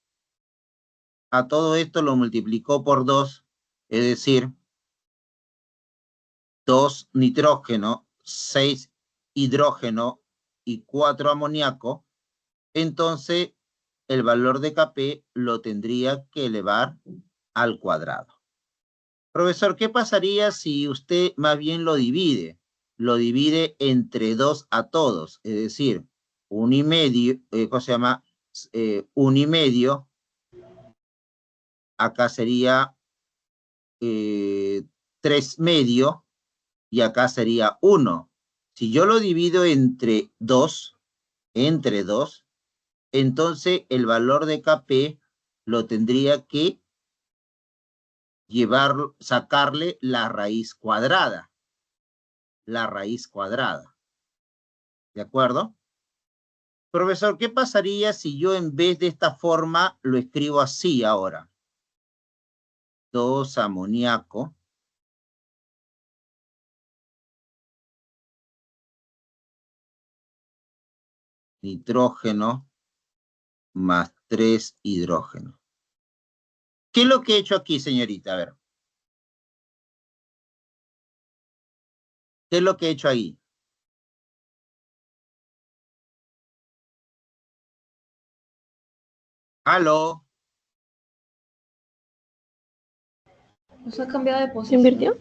a todo esto lo multiplicó por 2, es decir, 2 nitrógeno, 6 hidrógeno y 4 amoníaco, entonces el valor de Kp lo tendría que elevar al cuadrado. Profesor, ¿qué pasaría si usted más bien lo divide? Lo divide entre 2 a todos, es decir, 1,5, ¿cómo se llama? 1,5, acá sería 3 medio, y acá sería 1. Si yo lo divido entre 2, entonces el valor de Kp lo tendría que sacarle la raíz cuadrada. ¿De acuerdo? Profesor, ¿qué pasaría si yo en vez de esta forma lo escribo así ahora? 2 amoníaco nitrógeno más 3 hidrógeno. ¿Qué es lo que he hecho aquí, señorita? A ver. ¿Qué es lo que he hecho ahí? ¿Aló? ¿Nos ha cambiado de ¿Se posición? invirtió?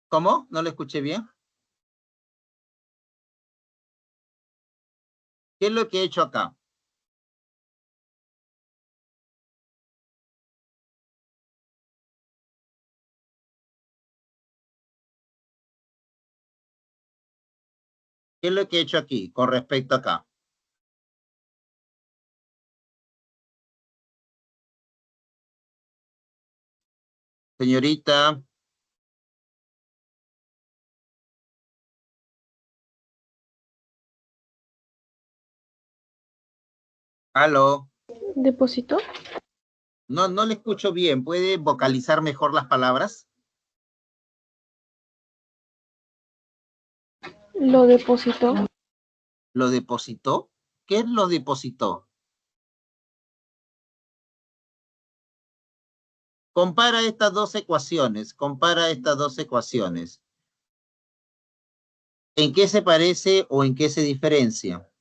¿Cómo? ¿No lo escuché bien? ¿Qué es lo que he hecho acá? ¿Qué es lo que he hecho aquí con respecto acá? Señorita. ¿Aló? ¿Depositó? No le escucho bien. ¿Puede vocalizar mejor las palabras? ¿Lo depositó? ¿Lo depositó? ¿Qué es lo depositó? Compara estas dos ecuaciones. ¿En qué se parece o en qué se diferencia?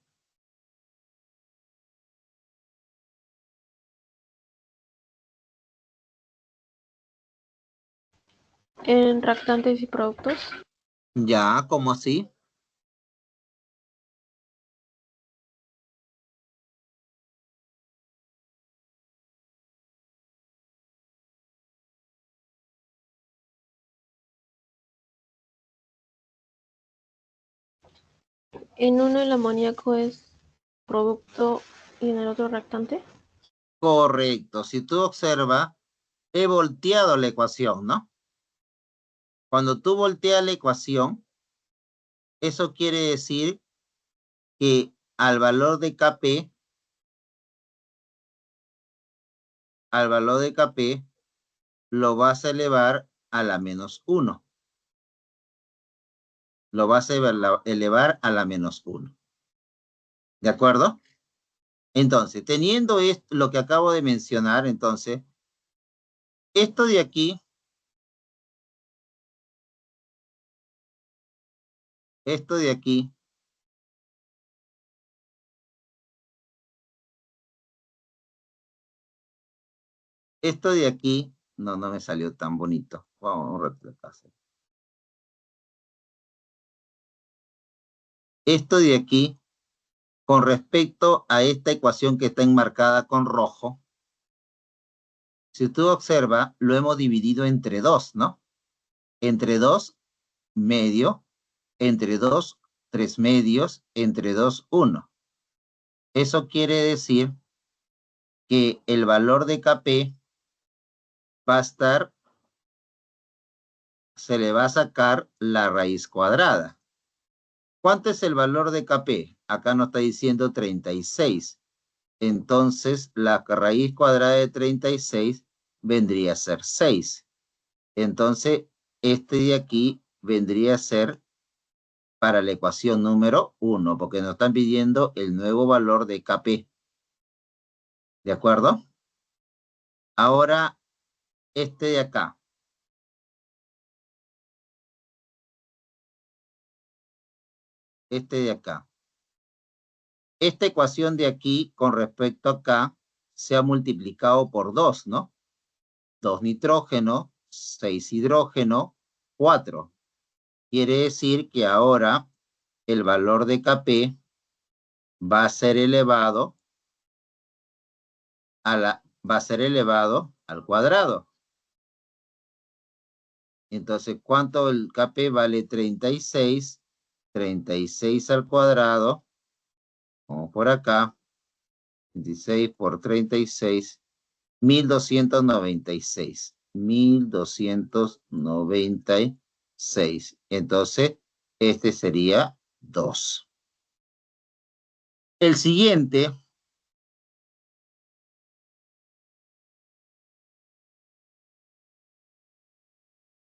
¿En reactantes y productos? Ya, ¿cómo así? ¿En uno el amoníaco es producto y en el otro reactante? Correcto. Si tú observas, he volteado la ecuación, ¿no? Cuando tú volteas la ecuación, eso quiere decir que al valor de Kp, lo vas a elevar a la menos 1. Lo vas a elevar a la menos 1. ¿De acuerdo? Entonces, teniendo esto, lo que acabo de mencionar, entonces, esto de aquí, esto de aquí, no me salió tan bonito. Vamos a retratar. Esto de aquí, con respecto a esta ecuación que está enmarcada con rojo, Si tú observas, lo hemos dividido entre 2, ¿no? Entre 2, medio, entre 2, 3 medios, entre 2, 1. Eso quiere decir que el valor de Kp va a estar, se le va a sacar la raíz cuadrada. ¿Cuánto es el valor de Kp? Acá nos está diciendo 36. Entonces, la raíz cuadrada de 36 vendría a ser 6. Entonces, este de aquí vendría a ser para la ecuación número 1, porque nos están pidiendo el nuevo valor de Kp. ¿De acuerdo? Ahora, este de acá. Este de acá. Esta ecuación de aquí con respecto a acá se ha multiplicado por 2, ¿no? 2 nitrógeno, 6 hidrógeno, 4. Quiere decir que ahora el valor de Kp va a ser elevado al cuadrado. Entonces, ¿cuánto el Kp vale? 36. 36 al cuadrado. Como por acá. 26 por 36. 1296. 1296. Entonces, este sería 2. El siguiente.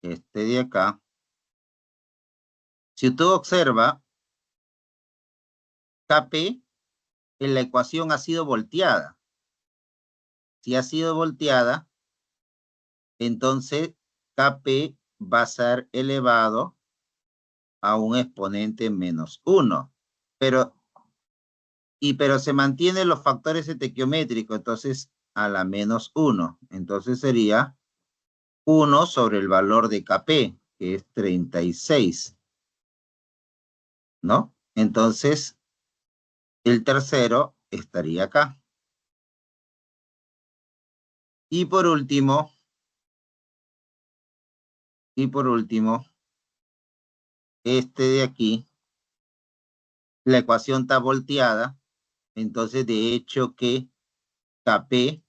Este de acá. Si usted observa, Kp en la ecuación ha sido volteada. Si ha sido volteada, entonces Kp va a ser elevado a un exponente menos 1. Pero se mantienen los factores estequiométricos, entonces a la menos 1. Entonces sería 1 sobre el valor de Kp, que es 36. ¿No? Entonces, el tercero estaría acá. Y por último, este de aquí, la ecuación está volteada, entonces de hecho que Kp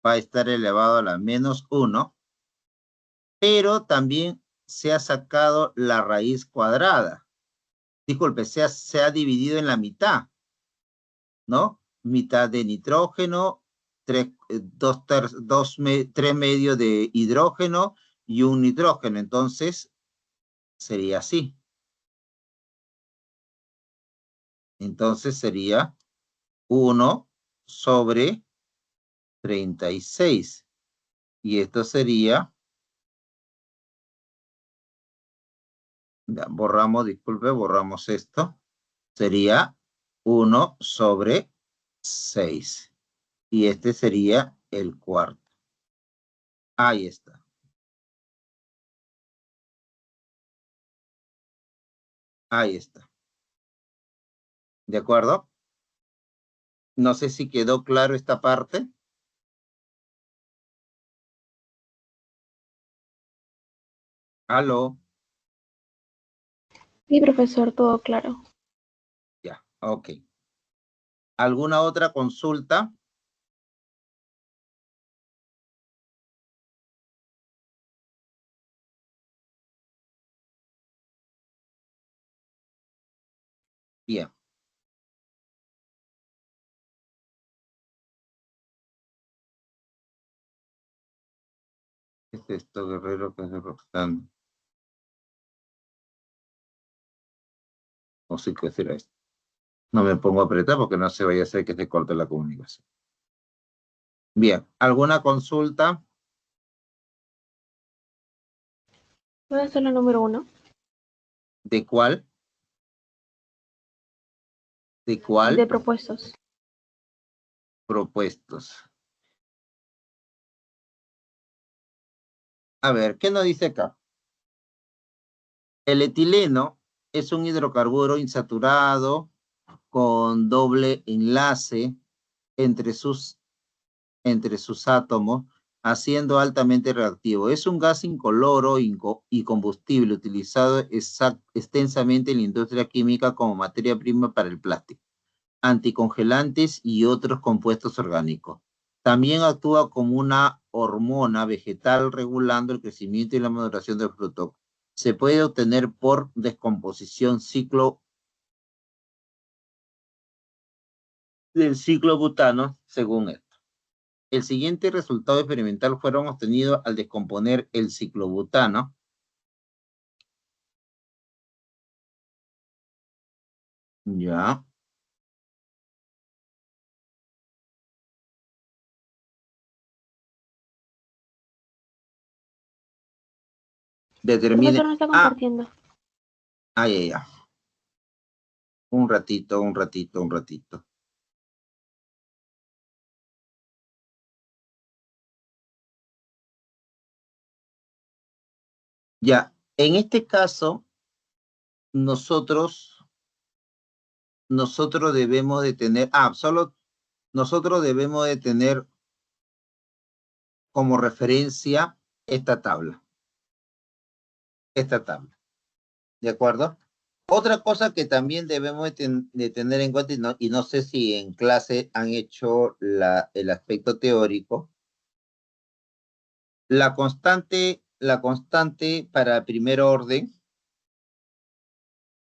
va a estar elevado a la menos 1, pero también se ha sacado la raíz cuadrada. Disculpe, se ha dividido en la mitad, ¿no? Mitad de nitrógeno, 3 medios de hidrógeno y un nitrógeno. Entonces, sería así. Entonces sería 1 sobre 36. Y esto sería, borramos esto. Sería 1 sobre 6. Y este sería el cuarto. Ahí está. Ahí está. ¿De acuerdo? No sé si quedó claro esta parte. ¿Aló? Sí, profesor, todo claro. Ya, ok. ¿Alguna otra consulta? Bien. ¿Qué es esto, Guerrero? ¿Qué es Roxanne? O sí que será esto. No me pongo a apretar porque no se vaya a hacer que se corte la comunicación. Bien, ¿alguna consulta? ¿Puede ser la número 1? ¿De cuál? ¿De cuál? De propuestos. Propuestos. A ver, ¿qué nos dice acá? El etileno es un hidrocarburo insaturado con doble enlace entre sus entre sus átomos, haciendo altamente reactivo. Es un gas incoloro y combustible utilizado extensamente en la industria química como materia prima para el plástico, anticongelantes y otros compuestos orgánicos. También actúa como una hormona vegetal regulando el crecimiento y la maduración del fruto. Se puede obtener por descomposición del ciclo butano, según esto. El siguiente resultado experimental fueron obtenidos al descomponer el ciclobutano. Ya. Determine. Profesor, no está compartiendo. Ya. Un ratito. Ya, en este caso, nosotros debemos de tener, nosotros debemos de tener como referencia esta tabla. ¿De acuerdo? Otra cosa que también debemos de tener en cuenta, y no sé si en clase han hecho el aspecto teórico, la constante para primer orden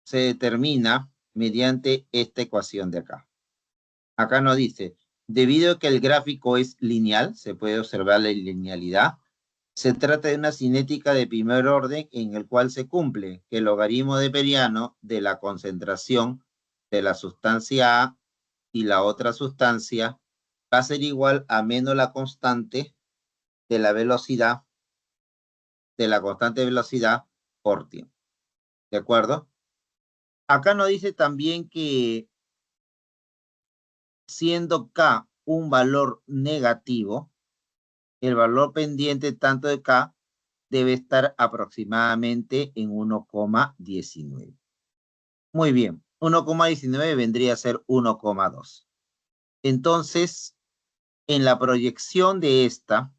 se determina mediante esta ecuación de acá. Acá nos dice, debido a que el gráfico es lineal, se puede observar la linealidad, se trata de una cinética de primer orden en el cual se cumple que el logaritmo de Periano de la concentración de la sustancia A y la otra sustancia va a ser igual a menos la constante de la velocidad, por tiempo. ¿De acuerdo? Acá nos dice también que siendo K un valor negativo, el valor pendiente tanto de K debe estar aproximadamente en 1,19. Muy bien, 1,19 vendría a ser 1,2. Entonces, en la proyección de esta,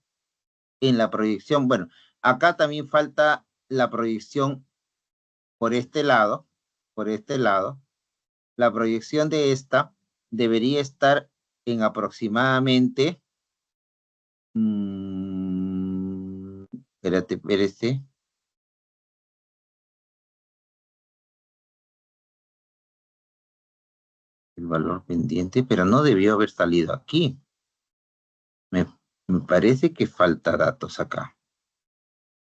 bueno, acá también falta la proyección por este lado, la proyección de esta debería estar en aproximadamente, espérate. El valor pendiente, pero no debió haber salido aquí. Me parece que falta datos acá.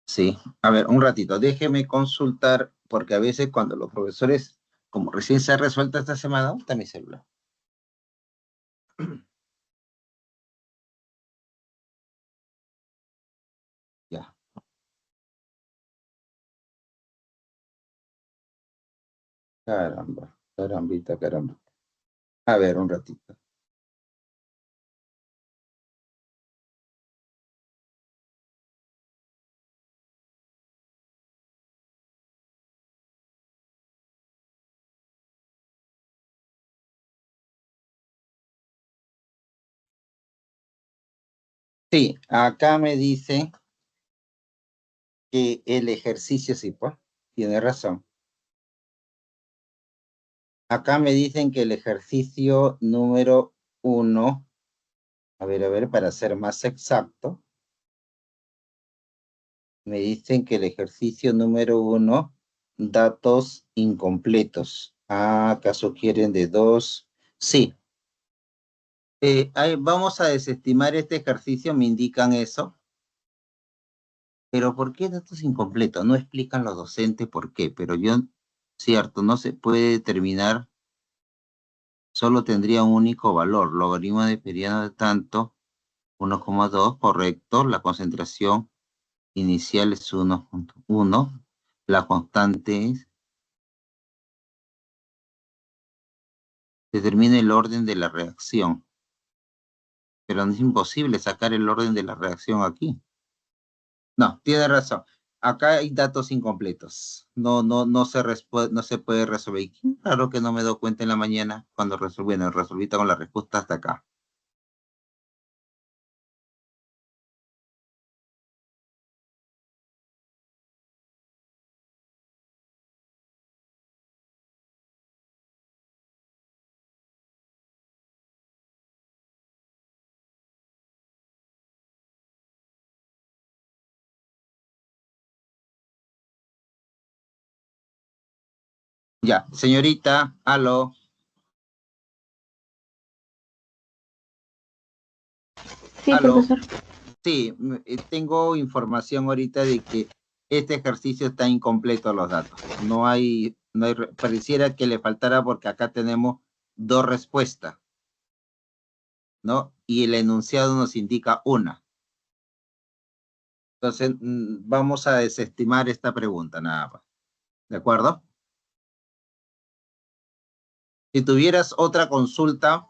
Sí, a ver, un ratito, déjeme consultar, porque a veces cuando los profesores, como recién se ha resuelto esta semana, ¿dónde está mi celular? Ya. Caramba. A ver, un ratito. Sí, acá me dice que el ejercicio, sí, pues, tiene razón. Acá me dicen que el ejercicio número 1, a ver, para ser más exacto, me dicen que el ejercicio número 1, datos incompletos. ¿Acaso quieren de 2? Sí. Vamos a desestimar este ejercicio, me indican eso. Pero ¿por qué datos incompletos? No explican los docentes por qué, pero cierto, no se puede determinar, solo tendría un único valor, logaritmo de Periano de tanto, 1,2, correcto, la concentración inicial es 1,1, la constante es, determina el orden de la reacción, pero no es imposible sacar el orden de la reacción aquí. No, tiene razón. Acá hay datos incompletos. No se puede resolver. Claro que no me doy cuenta en la mañana cuando resolví con la respuesta hasta acá. Ya, señorita, aló. Sí, Aló. profesor. Sí, tengo información ahorita de que este ejercicio está incompleto los datos. Pareciera que le faltara porque acá tenemos 2 respuestas, ¿no? Y el enunciado nos indica una. Entonces, vamos a desestimar esta pregunta nada más. ¿De acuerdo? Si tuvieras otra consulta,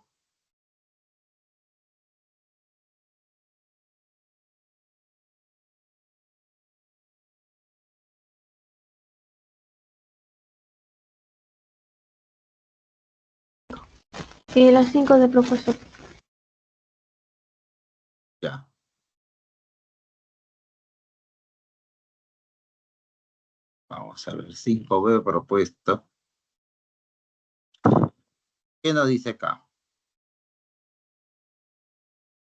Y las 5 de profesor. ya. Vamos a ver, 5B propuesto. ¿Qué nos dice acá?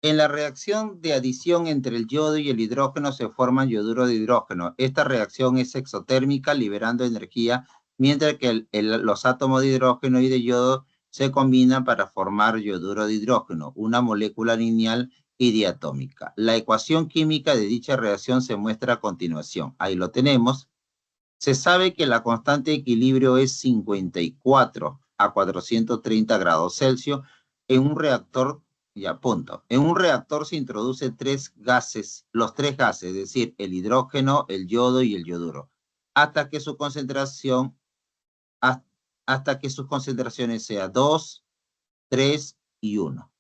En la reacción de adición entre el yodo y el hidrógeno se forma yoduro de hidrógeno. Esta reacción es exotérmica, liberando energía, mientras que los átomos de hidrógeno y de yodo se combinan para formar yoduro de hidrógeno, una molécula lineal y diatómica. La ecuación química de dicha reacción se muestra a continuación. Ahí lo tenemos. Se sabe que la constante de equilibrio es 54 a 430 grados Celsius en un reactor, y a punto. En un reactor se introduce los tres gases, es decir, el hidrógeno, el yodo y el yoduro, hasta que sus concentraciones sean 2, 3 y 1.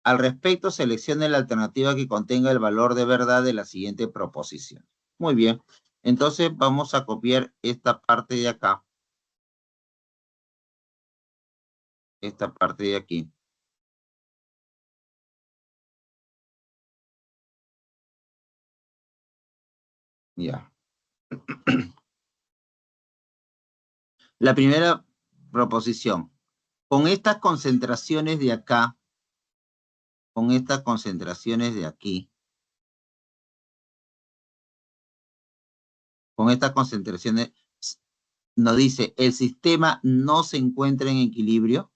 Al respecto, seleccione la alternativa que contenga el valor de verdad de la siguiente proposición. Muy bien. Entonces vamos a copiar esta parte de acá. Esta parte de aquí. Ya. La primera proposición. Con estas concentraciones de acá, con estas concentraciones de aquí, con estas concentraciones, nos dice, el sistema no se encuentra en equilibrio.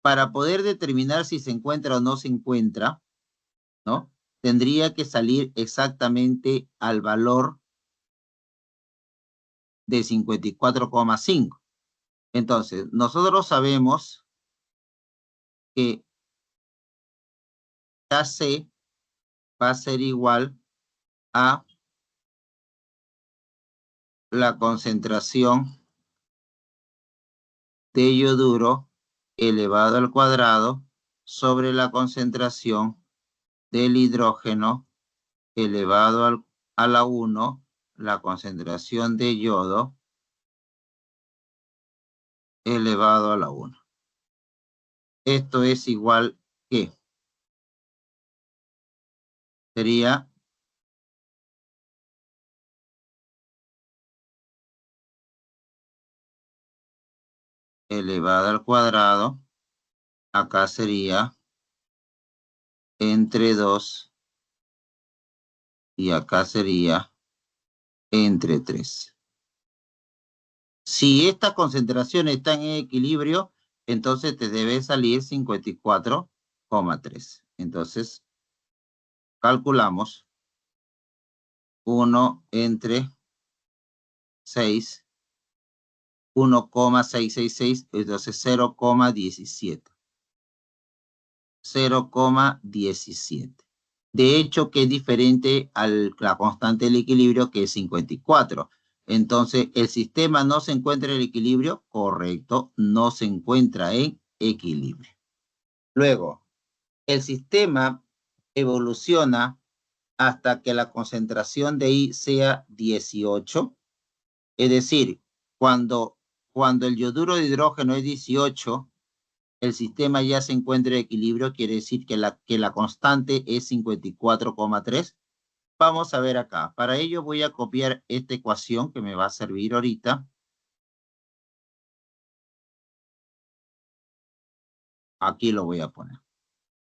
Para poder determinar si se encuentra o no se encuentra, ¿no? Tendría que salir exactamente al valor de 54,5. Entonces, nosotros sabemos que KC va a ser igual a la concentración de yoduro elevado al cuadrado sobre la concentración del hidrógeno elevado a la 1, la concentración de yodo elevado a la 1. Esto es igual que, sería elevado al cuadrado, acá sería entre 2 y acá sería entre 3. Si esta concentración está en equilibrio, entonces te debe salir 54,3. Entonces, calculamos 1 entre 6, 1,666, entonces 0,17. 0,17. De hecho, que es diferente a la constante del equilibrio, que es 54. Entonces, ¿el sistema no se encuentra en equilibrio? Correcto, no se encuentra en equilibrio. Luego, el sistema evoluciona hasta que la concentración de I sea 18. Es decir, cuando el yoduro de hidrógeno es 18, el sistema ya se encuentra en equilibrio, quiere decir que la constante es 54,3. Vamos a ver acá. Para ello voy a copiar esta ecuación que me va a servir ahorita. Aquí lo voy a poner.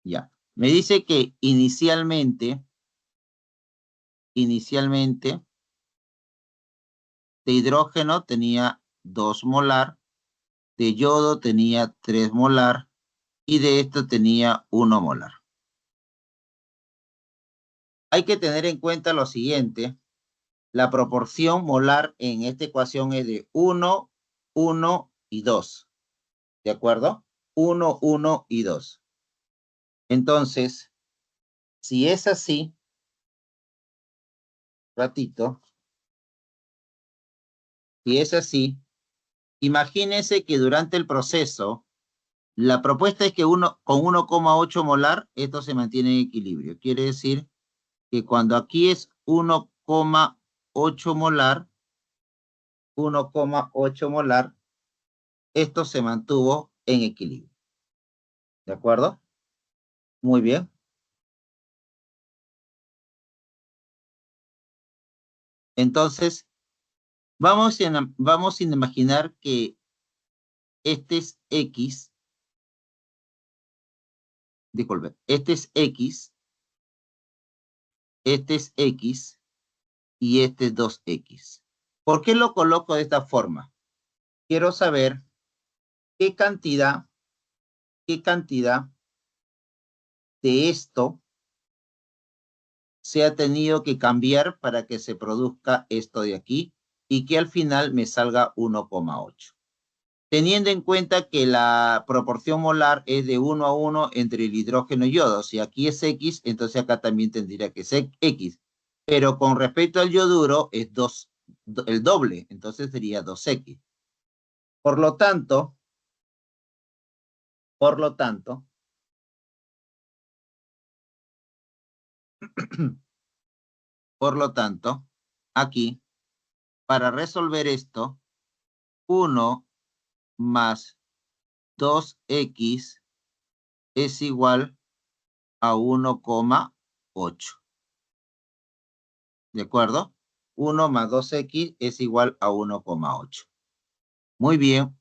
Ya. Me dice que inicialmente de hidrógeno tenía 2 molar, de yodo tenía 3 molar y de esto tenía 1 molar. Hay que tener en cuenta lo siguiente. La proporción molar en esta ecuación es de 1, 1 y 2. ¿De acuerdo? 1, 1 y 2. Entonces, si es así, ratito, si es así, imagínense que durante el proceso, la propuesta es que con 1,8 molar, esto se mantiene en equilibrio. Quiere decir que cuando aquí es 1,8 molar, 1,8 molar, esto se mantuvo en equilibrio. ¿De acuerdo? Muy bien. Entonces, vamos a imaginar que este es X, disculpe, este es X y este es 2X. ¿Por qué lo coloco de esta forma? Quiero saber qué cantidad de esto se ha tenido que cambiar para que se produzca esto de aquí y que al final me salga 1,8. Teniendo en cuenta que la proporción molar es de 1 a 1 entre el hidrógeno y yodo. Si aquí es X, entonces acá también tendría que ser X. Pero con respecto al yoduro es el doble, entonces sería 2X. Por lo tanto, aquí, para resolver esto, 1 más 2X es igual a 1,8. ¿De acuerdo? 1 más 2X es igual a 1,8. Muy bien.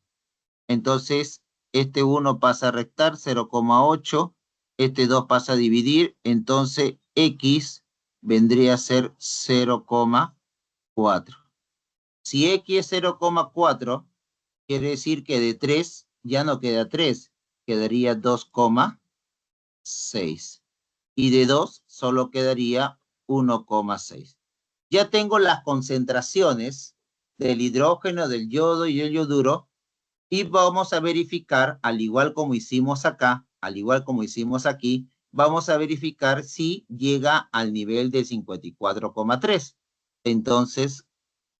Entonces, este 1 pasa a restar, 0,8. Este 2 pasa a dividir. Entonces, X vendría a ser 0,4. Si X es 0,4, quiere decir que de 3 ya no queda 3. Quedaría 2,6. Y de 2 solo quedaría 1,6. Ya tengo las concentraciones del hidrógeno, del yodo y el yoduro, y vamos a verificar, al igual como hicimos acá, al igual como hicimos aquí, vamos a verificar si llega al nivel de 54,3. Entonces,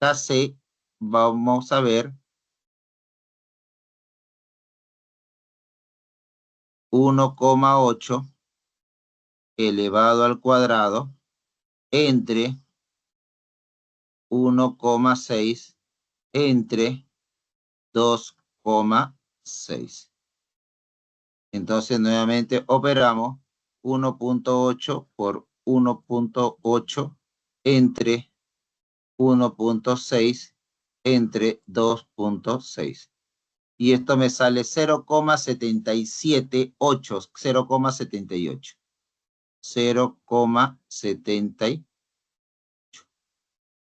KC, vamos a ver 1,8 elevado al cuadrado entre 1,6 entre 2,6. Entonces, nuevamente operamos 1,8 por 1,8 entre 1,6 entre 2,6. Y esto me sale 0,778, 0,78. 0,78.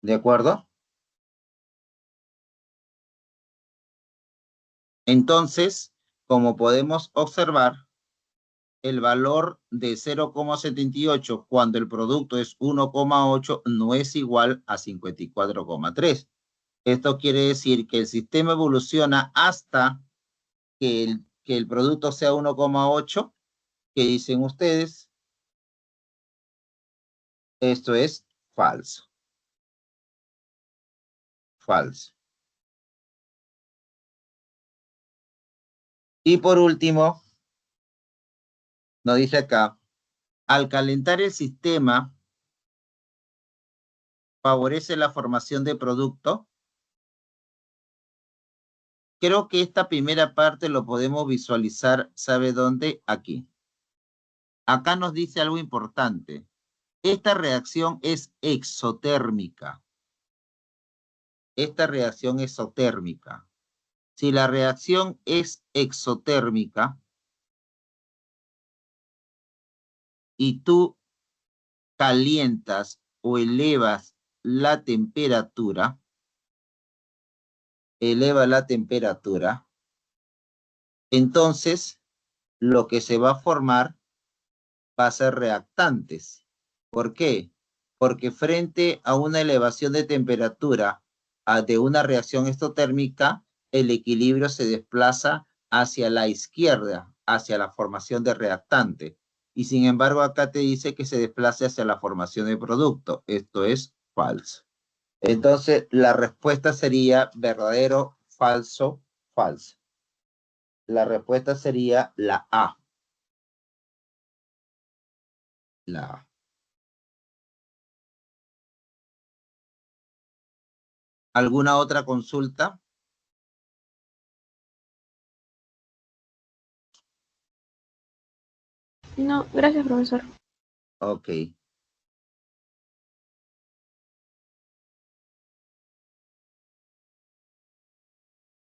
¿De acuerdo? Entonces, como podemos observar, el valor de 0,78 cuando el producto es 1,8 no es igual a 54,3. Esto quiere decir que el sistema evoluciona hasta que el producto sea 1,8. ¿Qué dicen ustedes? Esto es falso. Falso. Y por último, nos dice acá, al calentar el sistema, favorece la formación de producto. Creo que esta primera parte lo podemos visualizar, ¿sabe dónde? Aquí. Acá nos dice algo importante. Esta reacción es exotérmica. Esta reacción es exotérmica. Si la reacción es exotérmica y tú calientas o elevas la temperatura, eleva la temperatura, entonces lo que se va a formar va a ser reactantes. ¿Por qué? Porque frente a una elevación de temperatura de una reacción exotérmica, el equilibrio se desplaza hacia la izquierda, hacia la formación de reactante. Y sin embargo, acá te dice que se desplace hacia la formación de producto. Esto es falso. Entonces, la respuesta sería verdadero, falso, falso. La respuesta sería la A. La A. ¿Alguna otra consulta? No, gracias, profesor. Ok.